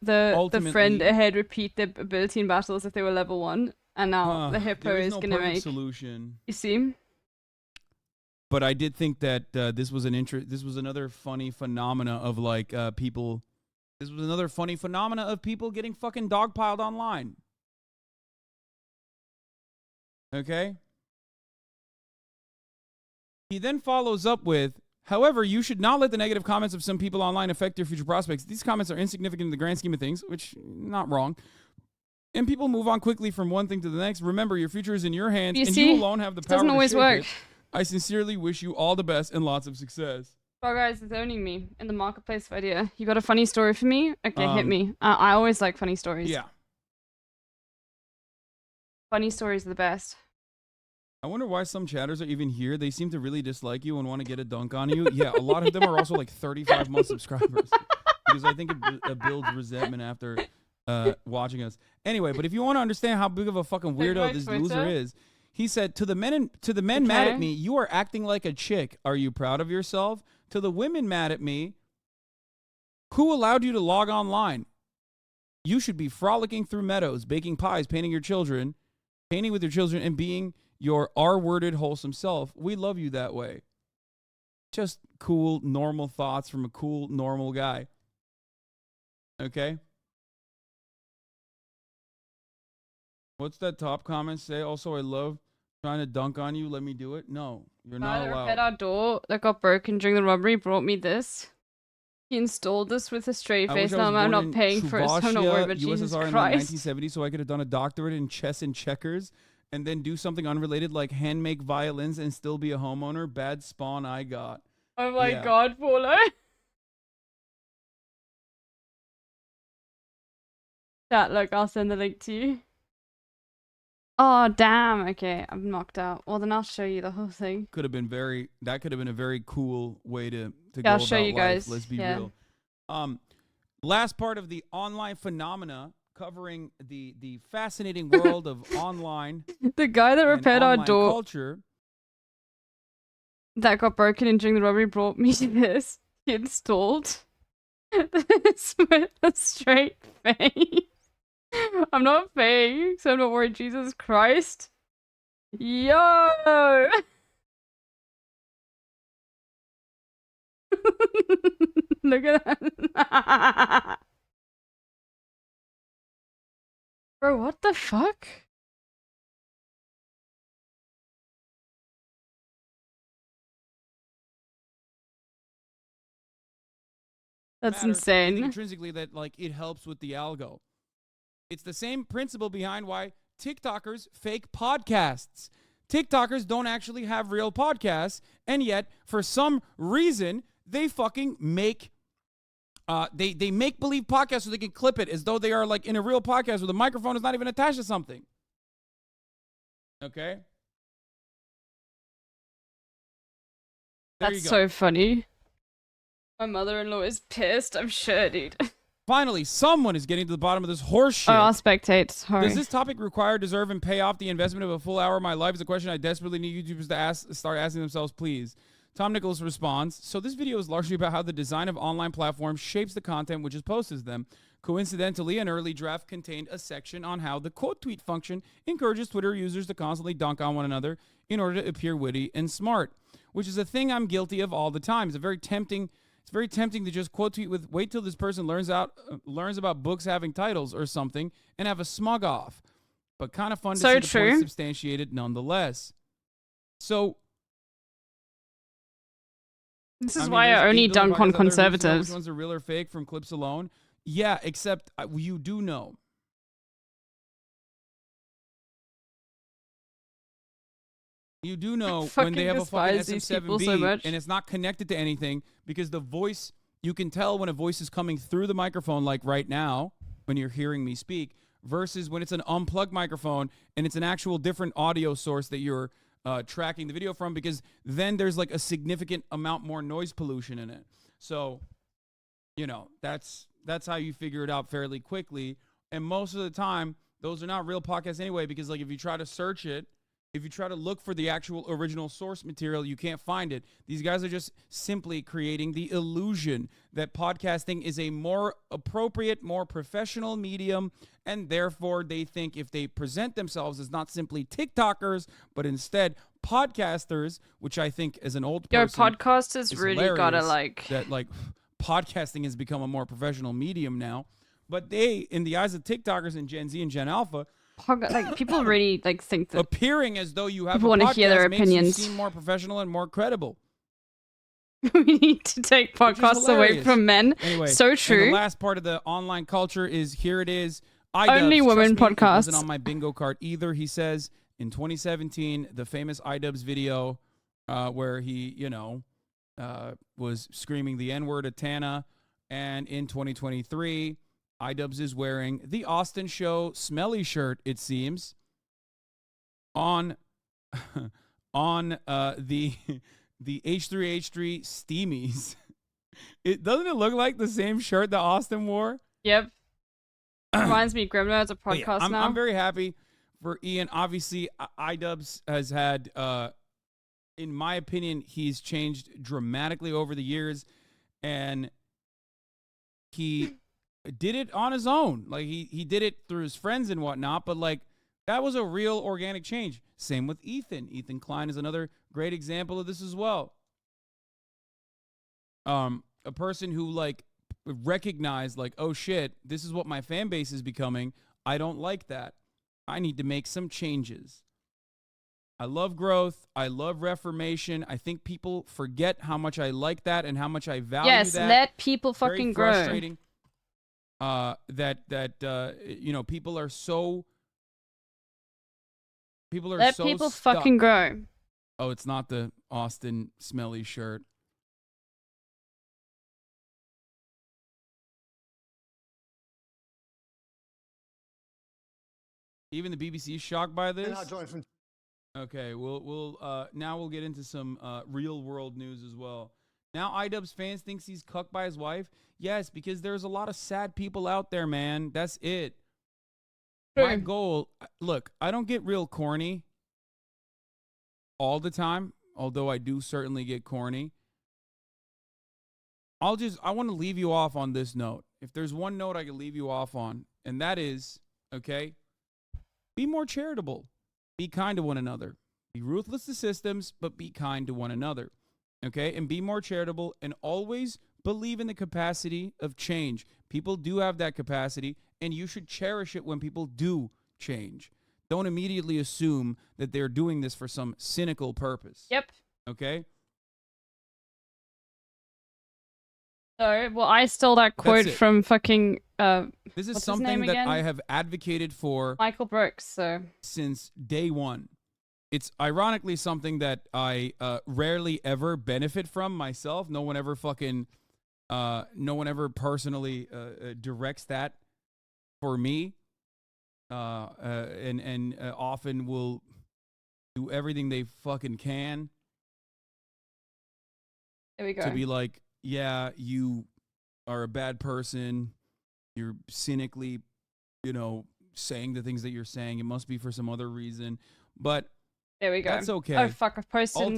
friend ahead repeat their ability in battles if they were level 1, and now the Hippo is gonna make solution. You see? But I did think that this was another funny phenomena of like people. This was another funny phenomena of people getting fucking dogpiled online. Okay? He then follows up with, however, you should not let the negative comments of some people online affect your future prospects. These comments are insignificant in the grand scheme of things, which, not wrong. And people move on quickly from one thing to the next. Remember, your future is in your hands, and you alone have the power to shape it. I sincerely wish you all the best and lots of success. Oh, guys, it's owning me in the marketplace of idea. You got a funny story for me? Okay, hit me. I always like funny stories. Yeah. Funny stories are the best. I wonder why some chatters are even here. They seem to really dislike you and want to get a dunk on you. Yeah, a lot of them are also like 35-month subscribers. Because I think it builds resentment after watching us. Anyway, but if you want to understand how big of a fucking weirdo this loser is, he said, to the men mad at me, you are acting like a chick. Are you proud of yourself? To the women mad at me, who allowed you to log online? You should be frolicking through meadows, baking pies, painting with your children, and being your R-worded wholesome self. We love you that way. Just cool, normal thoughts from a cool, normal guy. Okay? What's that top comment say? Also, I love Trying to dunk on you? Let me do it. No, you're Guy not that allowed. repaired our door that got broken during the robbery brought me this. He installed this with a straight I wish face. I was Now I'm born not in paying for it, so I'm not worried Chuvashia, about Jesus USSR in the Christ. 1970s, so I could have done a doctorate in chess and checkers, and then do something unrelated like hand make violins and still be a homeowner. Bad spawn I got. Oh my Yeah. god, Paulo. Chat, look, I'll send the link to you. Oh, damn. Okay, I'm knocked out. Well, then I'll show you the whole thing. Could have been that could have been a very cool way to Yeah, go I'll show about you life. guys. Let's be Yeah. real. Last part of the online phenomena, covering the fascinating world of online The guy that and repaired our online door culture. that got broken in during the robbery brought me this. He installed this with a straight face. I'm not paying, so I'm not worried. Jesus Christ. Yo! Look at that. Bro, what the fuck? That's Matter, I think insane. intrinsically that like it helps with the algo. It's the same principle behind why TikTokers fake podcasts. TikTokers don't actually have real podcasts, and yet for some reason they fucking make they make believe podcasts so they can clip it as though they are like in a real podcast where the microphone is not even attached to something. Okay? There That's you go. so funny. My mother-in-law is pissed, I'm sure, dude. Finally, someone is getting to the bottom of this horse shit. Oh, I'll spectate. Sorry. Does this topic require, deserve, and pay off the investment of a full hour of my life? Is a question I desperately need YouTubers to start asking themselves, please. Tom Nicholas responds, so this video is largely about how the design of online platforms shapes the content which is posted to them. Coincidentally, an early draft contained a section on how the quote tweet function encourages Twitter users to constantly dunk on one another in order to appear witty and smart, which is a thing I'm guilty of all the time. It's very tempting to just quote tweet with wait till this person learns about books having titles or something and have a smug off. But kind of fun to see the point substantiated nonetheless. So this is why I only dunk on conservatives. Which ones are real or fake from clips alone? Yeah, except you do know. You do know when they have a fucking SM7B so and it's not connected to anything because the voice, you can tell when a voice is coming through the microphone like right now when you're hearing me speak versus when it's an unplugged microphone and it's an actual different audio source that you're tracking the video from, because then there's like a significant amount more noise pollution in it. So, you know, that's how you figure it out fairly quickly. And most of the time, those are not real podcasts anyway, because like if you try to search it, if you try to look for the actual original source material, you can't find it. These guys are just simply creating the illusion that podcasting is a more appropriate, more professional medium, and therefore they think if they present themselves as not simply TikTokers, but instead podcasters, which I think as an old person, podcasters really gotta like that like podcasting has become a more professional medium now. But they, in the eyes of TikTokers and Gen Z and Gen Alpha, like people really like think that appearing as though you have people a podcast want to hear their opinions. makes you seem more professional and more credible. We need to take podcasts away from men. Anyway, so true. And the last part of the online culture is here it is. Only women podcasts. It wasn't on my bingo card either. He says in 2017, the famous iDubbbz video where he, was screaming the N-word at Tana, and in 2023. iDubbbz is wearing the Austin Show smelly shirt, it seems, on the H3H3 Steamies. Doesn't it look like the same shirt that Austin wore? Yep. Reminds me, Grimno has a podcast now. I'm very happy for Ian. Obviously, iDubbbz has had, in my opinion, he's changed dramatically over the years, and he did it on his own. Like he did it through his friends and whatnot, but like that was a real organic change. Same with Ethan. Ethan Klein is another great example of this as well. A person who like recognized like, oh shit, this is what my fan base is becoming. I don't like that. I need to make some changes. I love growth. I love reformation. I think people forget how much I like that and how much I value Yes, that. let people Very fucking grow. frustrating. You know, people are so Let people stuck. fucking grow. Oh, it's not the Austin smelly shirt. Even the BBC is shocked by this. Okay, now we'll get into some real world news as well. Now iDubbbz fans thinks he's cucked by his wife. Yes, because there's a lot of sad people out there, man. That's it. My goal, look, I don't get real corny all the time, although I do certainly get corny. I want to leave you off on this note. If there's one note I can leave you off on, and that is, okay, be more charitable. Be kind to one another. Be ruthless to systems, but be kind to one another. Okay? And be more charitable and always believe in the capacity of change. People do have that capacity, and you should cherish it when people do change. Don't immediately assume that they're doing this for some cynical purpose. Yep. Okay? So, well, I stole that quote from fucking this is what's something his name that again? I have advocated for Michael Brooks. So since day one. It's ironically something that I rarely ever benefit from myself. No one ever personally directs that for me, and often will do everything they fucking can. There we go. To be like, yeah, you are a bad person. You're cynically, saying the things that you're saying. It must be for some other reason. But there we go. That's okay. Oh, fuck. I've posted in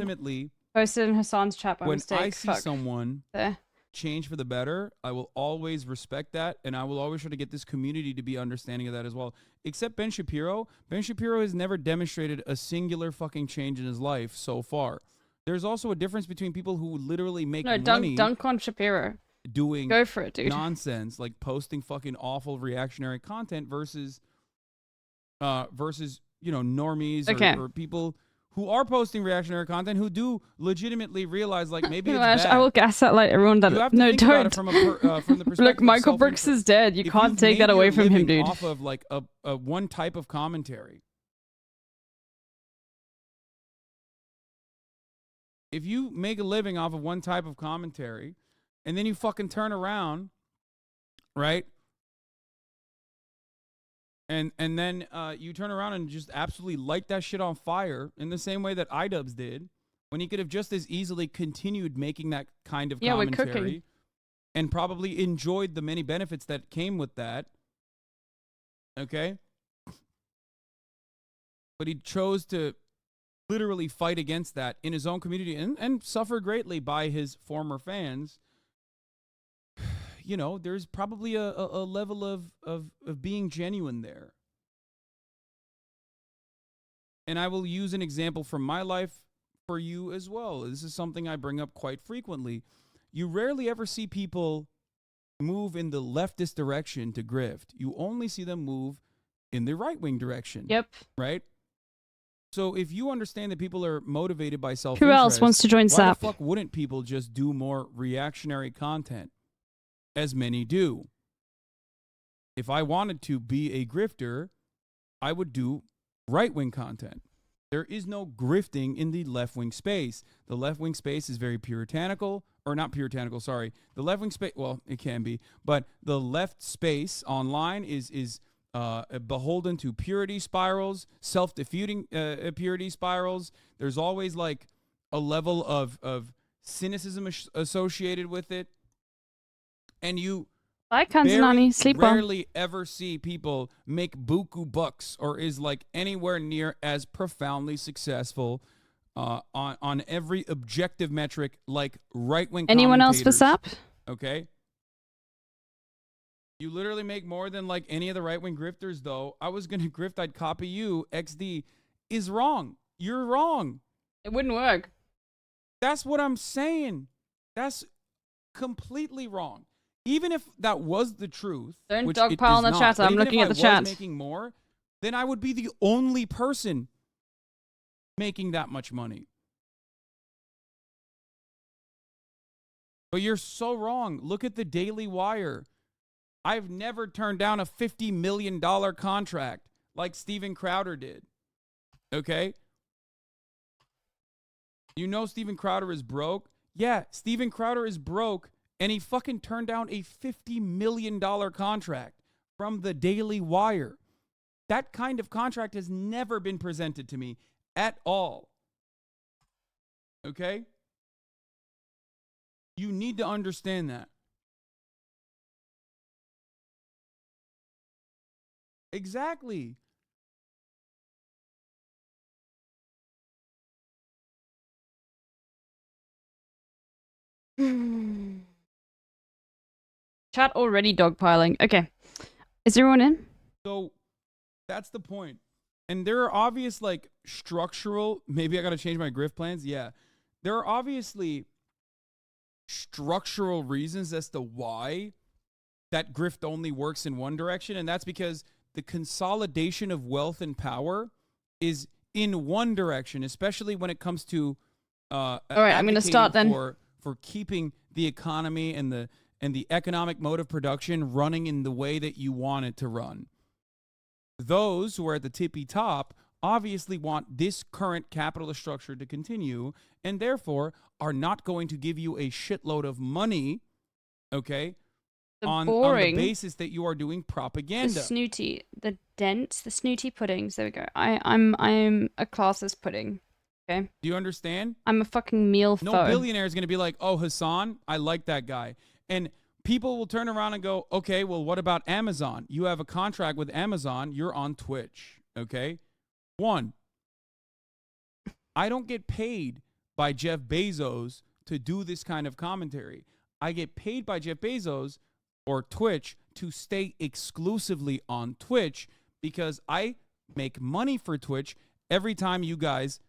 Hassan's chat by when mistake. I see someone there. change for the better, I will always respect that, and I will always try to get this community to be understanding of that as well. Except Ben Shapiro. Ben Shapiro has never demonstrated a singular fucking change in his life so far. There's also a difference between people who literally make money dunk on Shapiro. Doing go for it, dude. Nonsense, like posting fucking awful reactionary content versus normies or people who are posting reactionary content who do legitimately realize like maybe it's bad. I will gaslight everyone that no, don't. About it from the perspective Look, Michael of Brooks is dead. You if can't take that away from him, dude. Off of like a one type of commentary. If you make a living off of one type of commentary, and then you fucking turn around, right? And then you turn around and just absolutely light that shit on fire in the same way that iDubbbz did, when he could have just as easily continued making that kind of commentary and probably enjoyed the many benefits that came with that. Okay? But he chose to literally fight against that in his own community and suffer greatly by his former fans. There's probably a level of being genuine there. And I will use an example from my life for you as well. This is something I bring up quite frequently. You rarely ever see people move in the leftist direction to grift. You only see them move in the right-wing direction. Yep. Right? So if you understand that people are motivated by self-interest, who else wants to join SAP? Why the fuck wouldn't people just do more reactionary content? As many do. If I wanted to be a grifter, I would do right-wing content. There is no grifting in the left-wing space. The left-wing space is very puritanical, or not puritanical, sorry. The left-wing space, well, it can be, but the left space online is beholden to purity spirals, self-defeating purity spirals. There's always like a level of cynicism associated with it. And you rarely ever see people make buku bucks or is like anywhere near as profoundly successful on every objective metric like right-wing Anyone else for SAP? Okay. You literally make more than like any of the right-wing grifters, though. I was going to grift, I'd copy you. XD is wrong. You're wrong. It wouldn't work. That's what I'm saying. That's completely wrong. Even if that was the truth, don't dogpile in the chat. I'm looking at the chat. Making more, then I would be the only person making that much money. But you're so wrong. Look at the Daily Wire. I've never turned down a $50 million contract like Steven Crowder did. Okay? You know Steven Crowder is broke? Yeah, Steven Crowder is broke, and he fucking turned down a $50 million contract from the Daily Wire. That kind of contract has never been presented to me at all. Okay? You need to understand that. Exactly. Chat already dogpiling. Okay. Is everyone in? So that's the point. And there are obvious, like, structural, maybe I got to change my grift plans. Yeah. There are obviously structural reasons as to why that grift only works in one direction. And that's because the consolidation of wealth and power is in one direction, especially when it comes to all right, I'm going to start then. For keeping the economy and the economic mode of production running in the way that you want it to run. Those who are at the tippy top obviously want this current capitalist structure to continue and therefore are not going to give you a shitload of money, okay, on the basis that you are doing propaganda. The snooty, the dense, the snooty puddings. There we go. I'm a classist pudding. Okay. Do you understand? I'm a fucking meal foe. No billionaire is going to be like, oh, Hassan, I like that guy. And people will turn around and go, okay, well, what about Amazon? You have a contract with Amazon. You're on Twitch. Okay. One, I don't get paid by Jeff Bezos to do this kind of commentary. I get paid by Jeff Bezos or Twitch to stay exclusively on Twitch because I make money for Twitch every time you guys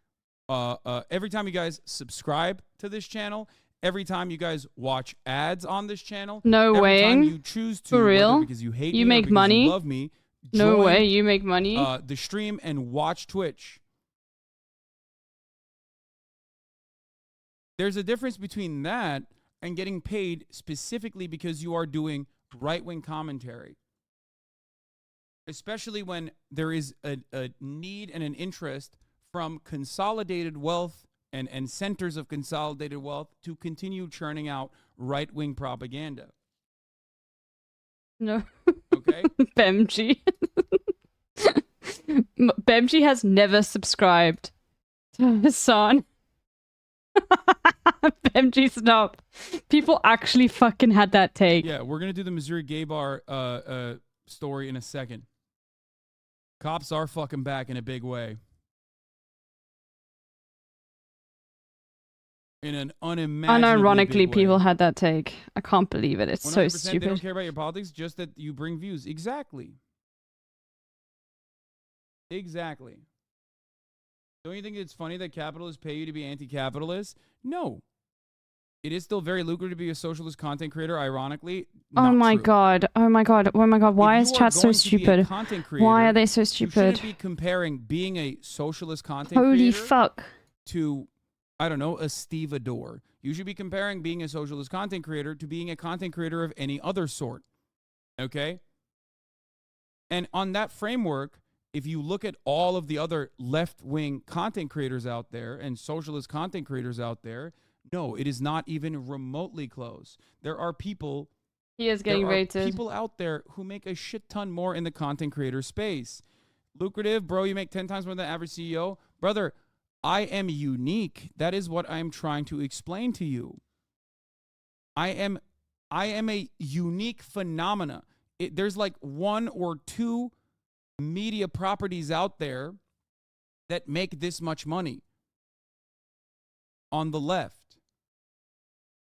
subscribe to this channel, every time you guys watch ads on this channel, no way. Every time you choose to, for real, because you hate you me make or because money. You love me. No join, way, you make money. The stream and watch Twitch. There's a difference between that and getting paid specifically because you are doing right-wing commentary. Especially when there is a need and an interest from consolidated wealth and centers of consolidated wealth to continue churning out right-wing propaganda. No. Okay? Bemji. Bemji has never subscribed to Hassan. Bemji, stop. People actually fucking had that take. Yeah, we're going to do the Missouri gay bar story in a second. Cops are fucking back in a big way. In an unimaginably Unironically, big way. people had that take. I can't believe it. It's so 100% stupid. They don't care about your politics, just that you bring views. Exactly. Exactly. Don't you think it's funny that capitalists pay you to be anti-capitalist? No. It is still very lucrative to be a socialist content creator, ironically. Oh my true. god. Oh my god. Oh my god. Why is chat so stupid? Creator, why are they so you stupid? shouldn't be comparing being a socialist content Holy creator fuck. to, I don't know, a stevedore. You should be comparing being a socialist content creator to being a content creator of any other sort. Okay? And on that framework, if you look at all of the other left-wing content creators out there and socialist content creators out there, no, it is not even remotely close. There are people... He is getting rated. People out there who make a shit ton more in the content creator space. Lucrative, bro, you make 10 times more than the average CEO. Brother, I am unique. That is what I'm trying to explain to you. I am a unique phenomena. There's like one or two media properties out there that make this much money on the left.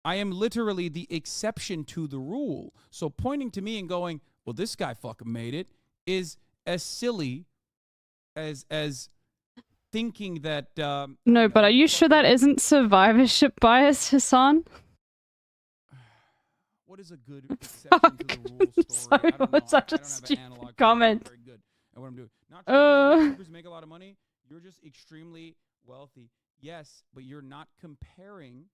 I am literally the exception to the rule. So pointing to me and going, well, this guy fucking made it, is as silly as thinking that... no, but are you sure that isn't survivorship bias, Hassan? What is a good exception to the rule story? Sorry, what's such a stupid comment? Very good at what I'm doing. Not sure make a lot of money. You're just extremely wealthy. Yes, but you're not comparing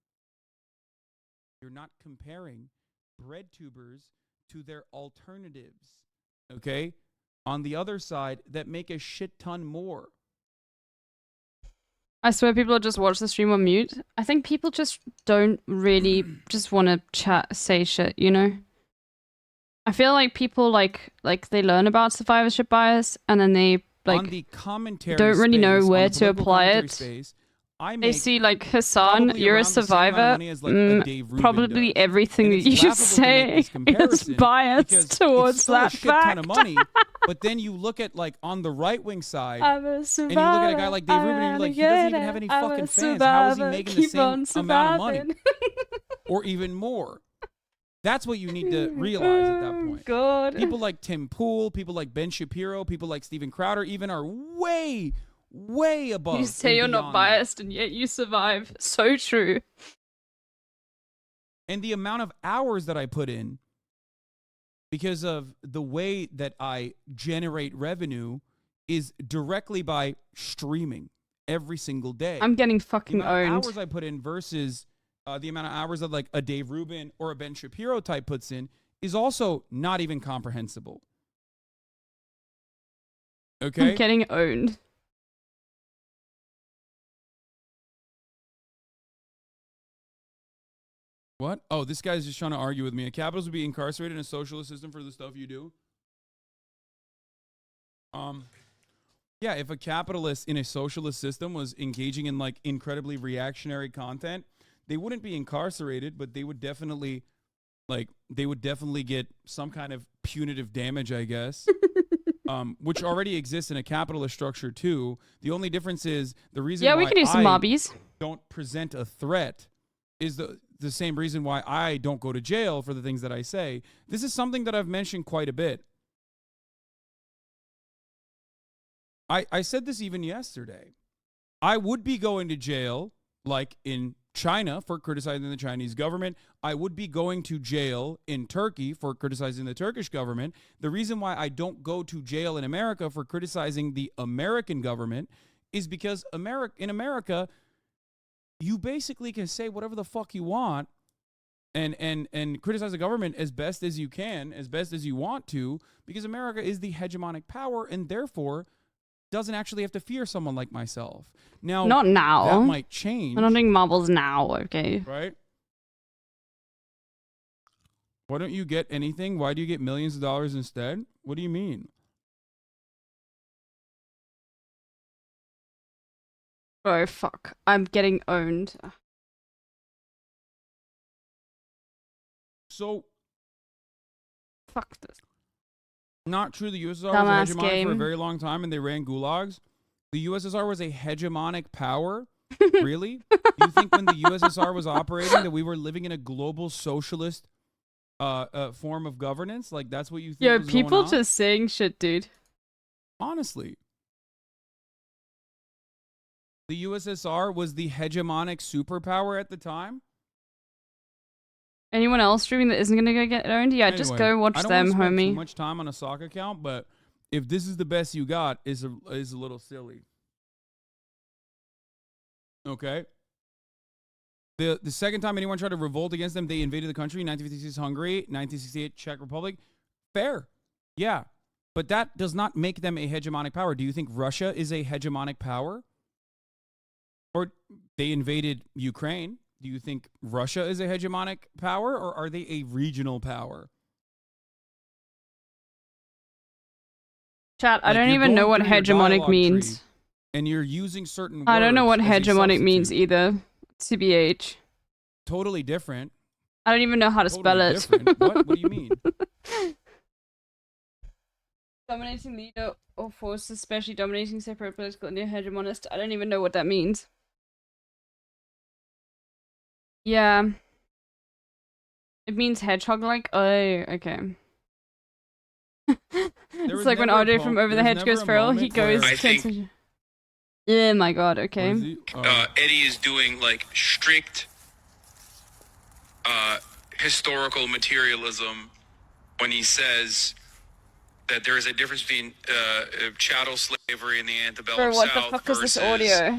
bread tubers to their alternatives, okay? On the other side, that make a shit ton more. I swear people just watch the stream on mute. I think people just don't really just want to chat, say shit, you know? I feel like people like they learn about survivorship bias and then they like on the commentary don't really know space, where on the to political apply commentary it. Space, I They make see like Hassan, probably you're a around the same amount of survivor. money as, like, a Dave Rubin Probably does. everything And that it's you laughable to make say this is comparison biased because towards it's still that a shit ton fact. of money. But then you look at, like, on the right-wing side, I'm a and survivor. you look at a guy like Dave Rubin, and you're like, he doesn't even have any fucking fans. How is he making the same amount of money? Or even more? That's what you need to realize at that point. God. People like Tim Pool, people like Ben Shapiro, people like Steven Crowder even are way, way above. You say and you're not beyond biased and yet you survive. So true. that. And the amount of hours that I put in because of the way that I generate revenue is directly by streaming every single day. I'm getting The fucking amount of owned. hours I put in versus the amount of hours that like a Dave Rubin or a Ben Shapiro type puts in is also not even comprehensible. Okay? I'm getting owned. What? Oh, this guy's just trying to argue with me. A capitalist would be incarcerated in a socialist system for the stuff you do. Yeah, if a capitalist in a socialist system was engaging in like incredibly reactionary content, they wouldn't be incarcerated, but they would definitely get some kind of punitive damage, I guess. Which already exists in a capitalist structure too. The only difference is the reason Yeah, why we can do some I mobbies. don't present a threat is the same reason why I don't go to jail for the things that I say. This is something that I've mentioned quite a bit. I said this even yesterday. I would be going to jail, like in China, for criticizing the Chinese government. I would be going to jail in Turkey for criticizing the Turkish government. The reason why I don't go to jail in America for criticizing the American government is because in America, you basically can say whatever the fuck you want and criticize the government as best as you can, as best as you want to, because America is the hegemonic power and therefore doesn't actually have to fear someone like myself. Now, Not now. that might change. We're not doing marbles now, okay? Right? Why don't you get anything? Why do you get millions of dollars instead? What do you mean? Oh, fuck. I'm getting owned. So, Fuck this. not true. The USSR was Dumbass a hegemonic for a game. very long time and they ran gulags. The USSR was a hegemonic power? Really? You think when the USSR was operating that we were living in a global socialist form of governance? Like, that's what you think Yo, was people going on? just saying shit, dude. Honestly. The USSR was the hegemonic superpower at the time? Anyone else streaming that isn't gonna go get owned? Yeah, just Anyway, go watch I don't them, wanna spend too homie. much time on a sock account, but if this is the best you got, is a little silly. Okay. The second time anyone tried to revolt against them, they invaded the country. 1956 Hungary, 1968 Czech Republic. Fair, yeah, but that does not make them a hegemonic power. Do you think Russia is a hegemonic power? Or they invaded Ukraine. Do you think Russia is a hegemonic power, or are they a regional power? Chat, I Like, don't you're even know going what through your hegemonic dialogue means. tree, and you're using certain words I don't know what as a hegemonic means substitute. either. TBH. Totally different. I don't even know how to spell Totally it. different. What do you mean? Dominating leader or force, especially dominating separate political and hegemonist. I don't even know what that means. Yeah. It means hedgehog-like? Oh, okay. It's like when RJ from Over the Hedge goes feral, he goes... I think- Yeah, my god, What okay. is he? Oh. Eddie is doing like strict historical materialism when he says that there is a difference between chattel slavery in the antebellum Bro, what the South fuck is this versus audio?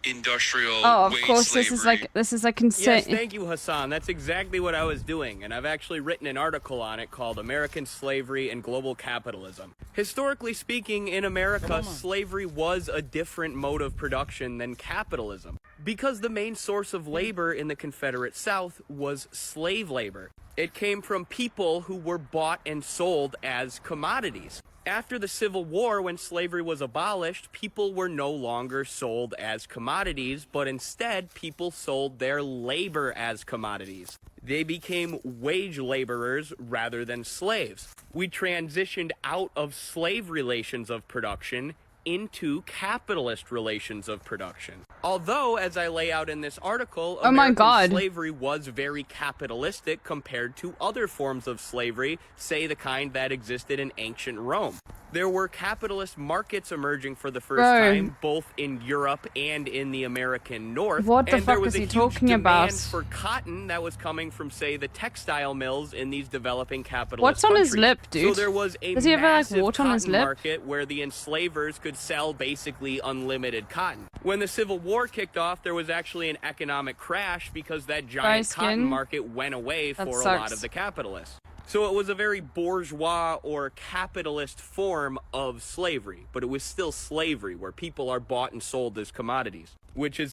industrial Oh, of wage course, slavery. this is like insane. Yes, thank you, Hassan. That's exactly what I was doing, and I've actually written an article on it called American Slavery and Global Capitalism. Historically speaking, in America, slavery was a different mode of production than capitalism, because the main source of labor in the Confederate South was slave labor. It came from people who were bought and sold as commodities. After the Civil War, when slavery was abolished, people were no longer sold as commodities, but instead people sold their labor as commodities. They became wage laborers rather than slaves. We transitioned out of slave relations of production into capitalist relations of production. Although, as I lay out in this article, Oh my American God. slavery was very capitalistic compared to other forms of slavery, say the kind that existed in ancient Rome. There were capitalist markets emerging for the first Bro. time, both in Europe and in the American North. What the and there fuck was is a he huge talking demand about? for cotton that was coming from, say, the textile mills in these developing capitalist What's on his countries. lip, So dude? there was a Does he have, like, massive water on his cotton lip? market where the enslavers could sell basically unlimited cotton. When the Civil War kicked off, there was actually an economic crash because that giant Dry cotton skin? market went away That for a lot sucks. of the capitalists. So it was a very bourgeois or capitalist form of slavery, but it was still slavery where people are bought and sold as commodities, which is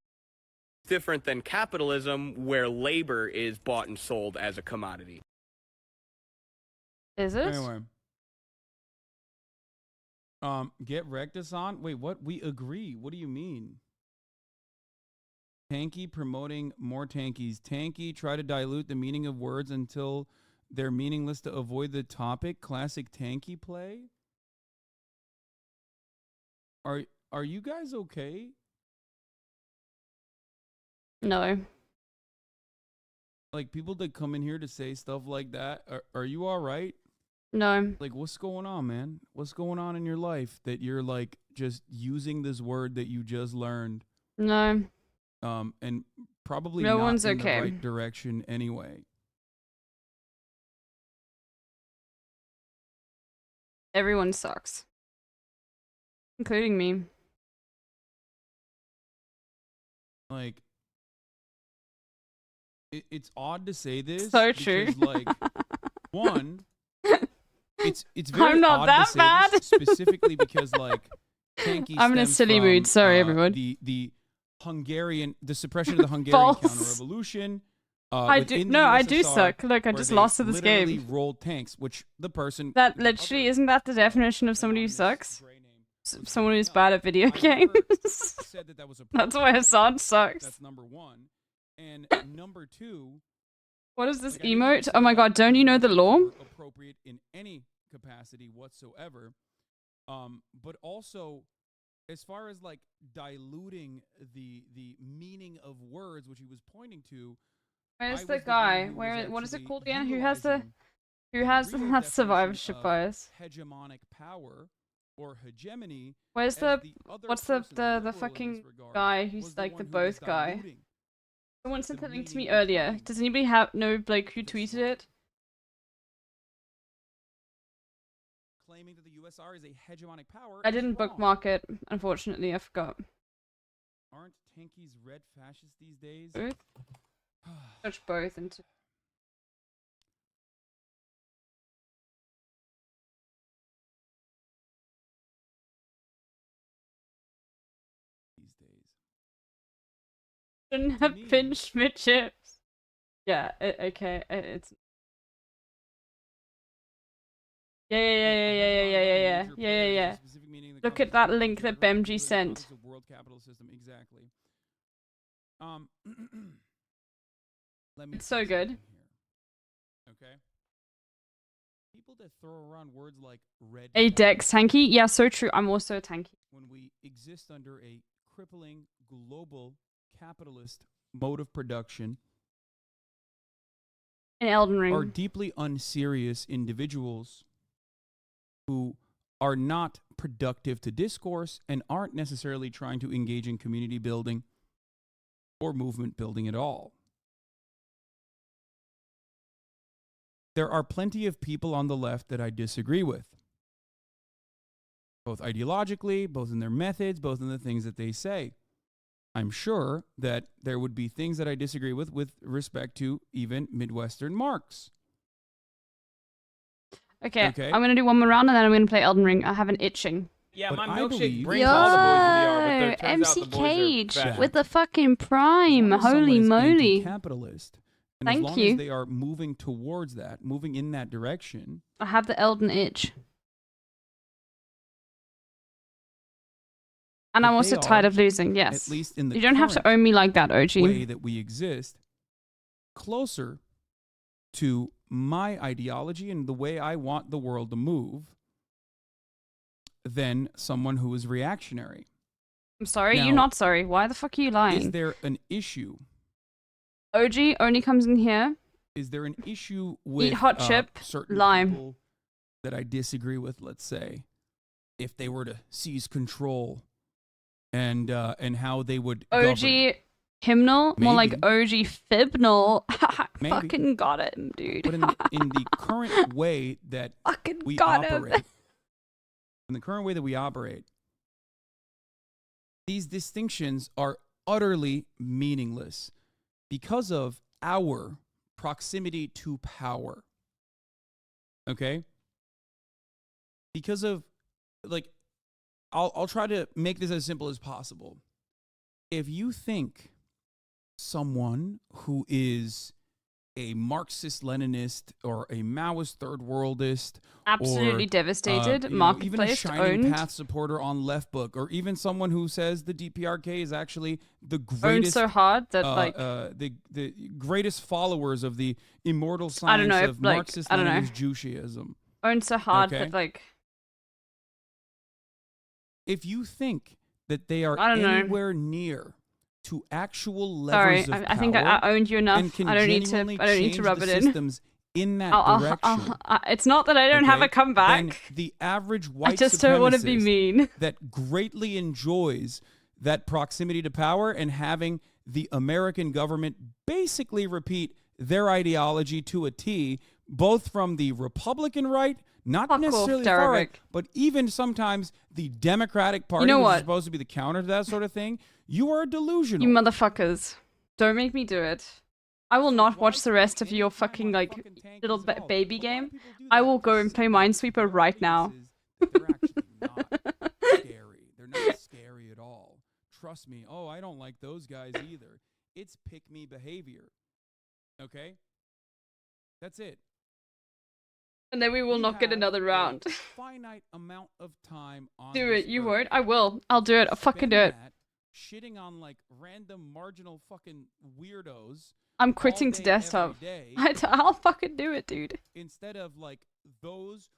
different than capitalism where labor is bought and sold as a commodity. Is it? Anyway. Get Rectus on? Wait, what? We agree. What do you mean? Tanky promoting more tankies. Tanky try to dilute the meaning of words until they're meaningless to avoid the topic. Classic tanky play. Are you guys okay? No. Like people that come in here to say stuff like that. Are you all right? No. Like what's going on, man? What's going on in your life that you're like just using this word that you just learned? No. And probably No not one's in okay. the right direction anyway. Everyone sucks. Including me. Like, it's odd to say this. So true. Because, like, one, it's very I'm not odd that to say bad. this specifically because, like, tanky I'm in a stems silly from, mood. Sorry, everyone. The suppression of the Hungarian False. counter-revolution. I do. within the No, I do USSR, suck. Look, I where just they lost to this literally game. rolled tanks, which the person That the literally other, isn't that the definition of somebody who anonymous sucks? gray name was Someone bringing who's up. bad at video I never games. said that was That's why appropriate. Hassan sucks. That's number one. And number two, What is this like, I didn't emote? say Oh my that god, don't you know the words law? were appropriate in any capacity whatsoever. But also, as far as like diluting the meaning of words, which he was pointing to, I Where's was the one guy? who was Where? What is it actually called again? Who has the? utilizing Who has real that definition survivorship of bias? hegemonic power or hegemony. Where's as the? other What's the person, the liberal in fucking this regard, guy was who's the like one the who was both guy? diluting Someone sent the the link to me meaning earlier. behind Does anybody know like who the tweeted slur. it? Claiming that the USR is a hegemonic power. I is didn't wrong. bookmark it. Unfortunately, I forgot. Aren't tankies red fascists these days? Both. Search both into. These days. Shouldn't To have me- pinched my chips. Yeah. Okay. It's. Yeah. Look at that link that Bemji sent. World capital system, exactly. Let me It's say so good. something here, okay? People that throw around words like red A flag Dex tanky. Yeah, so true. I'm also a tanky. when we exist under a crippling global capitalist mode of production In Elden are Ring. deeply unserious individuals who are not productive to discourse and aren't necessarily trying to engage in community building or movement building at all. There are plenty of people on the left that I disagree with, both ideologically, both in their methods, both in the things that they say. I'm sure that there would be things that I disagree with respect to even Midwestern marks. Okay, Okay. I'm gonna do one more round and then I'm gonna play Elden Ring. I have an itching. Yeah, But my I milkshake believe- brings all the boys in the yard, but there turns out MC the boys Cage are fat. with the fucking As prime. long as someone Holy is moly. anti-capitalist, and Thank as long you. as they are moving towards that, moving in that direction, I have the Elden itch. And But I'm also they tired are, of losing, yes. at least in the You don't have to current own me like that, OG. way that we exist, closer to my ideology and the way I want the world to move than someone who is reactionary. I'm sorry, Now, you're not sorry. Why the fuck are you Is lying? there an issue? OG only comes in here. Is there an issue with hot chip, certain lime. people that I disagree with? Let's say, if they were to seize control, and how they would govern. OG hymnal, more like Maybe. OG fibnal. Maybe. Fucking got him, dude. But in the current way that Fucking we got him. operate, in the current way that we operate, these distinctions are utterly meaningless because of our proximity to power. Okay? Because of, like, I'll try to make this as simple as possible. If you think someone who is a Marxist-Leninist or a Maoist third worldist, Absolutely or, devastated. even a Marketplace Shining owned. Path supporter on Left Book, or even someone who says the DPRK is actually the Owned greatest, so hard that like the greatest followers of the immortal I don't science know, of like, Marxist I don't know. Leninist Judaism. owned so hard Okay. that like If you think that they are I don't know. anywhere near to actual sorry, levers of I think power I owned you enough. and can I don't need to genuinely I don't need to change rub the it in. systems in that direction, It's not that I don't have a okay, comeback. then the average white I just don't want to be supremacist mean. that greatly enjoys that proximity to power and having the American government basically repeat their ideology to a T, both from the Republican right, not Fuck off, necessarily the far right, Derek. but even sometimes the Democratic Party, know which what? is supposed to be the counter to that sort of thing. You are delusional. You motherfuckers. Don't make me do it. I will not watch the rest of your fucking like little baby game. I will go and play Minesweeper right now. They're actually not scary. They're not scary at all. Trust me. Oh, I don't like those guys either. It's pick me behavior. Okay? That's it. And then we will We not get have another a round. finite amount of time on Do this it. You earth. won't. I will. I'll do it. I'll fucking Spend do it. that shitting on like random marginal fucking weirdos. I'm all quitting to day, every desktop. day, I'll fucking do it, dude. instead of like those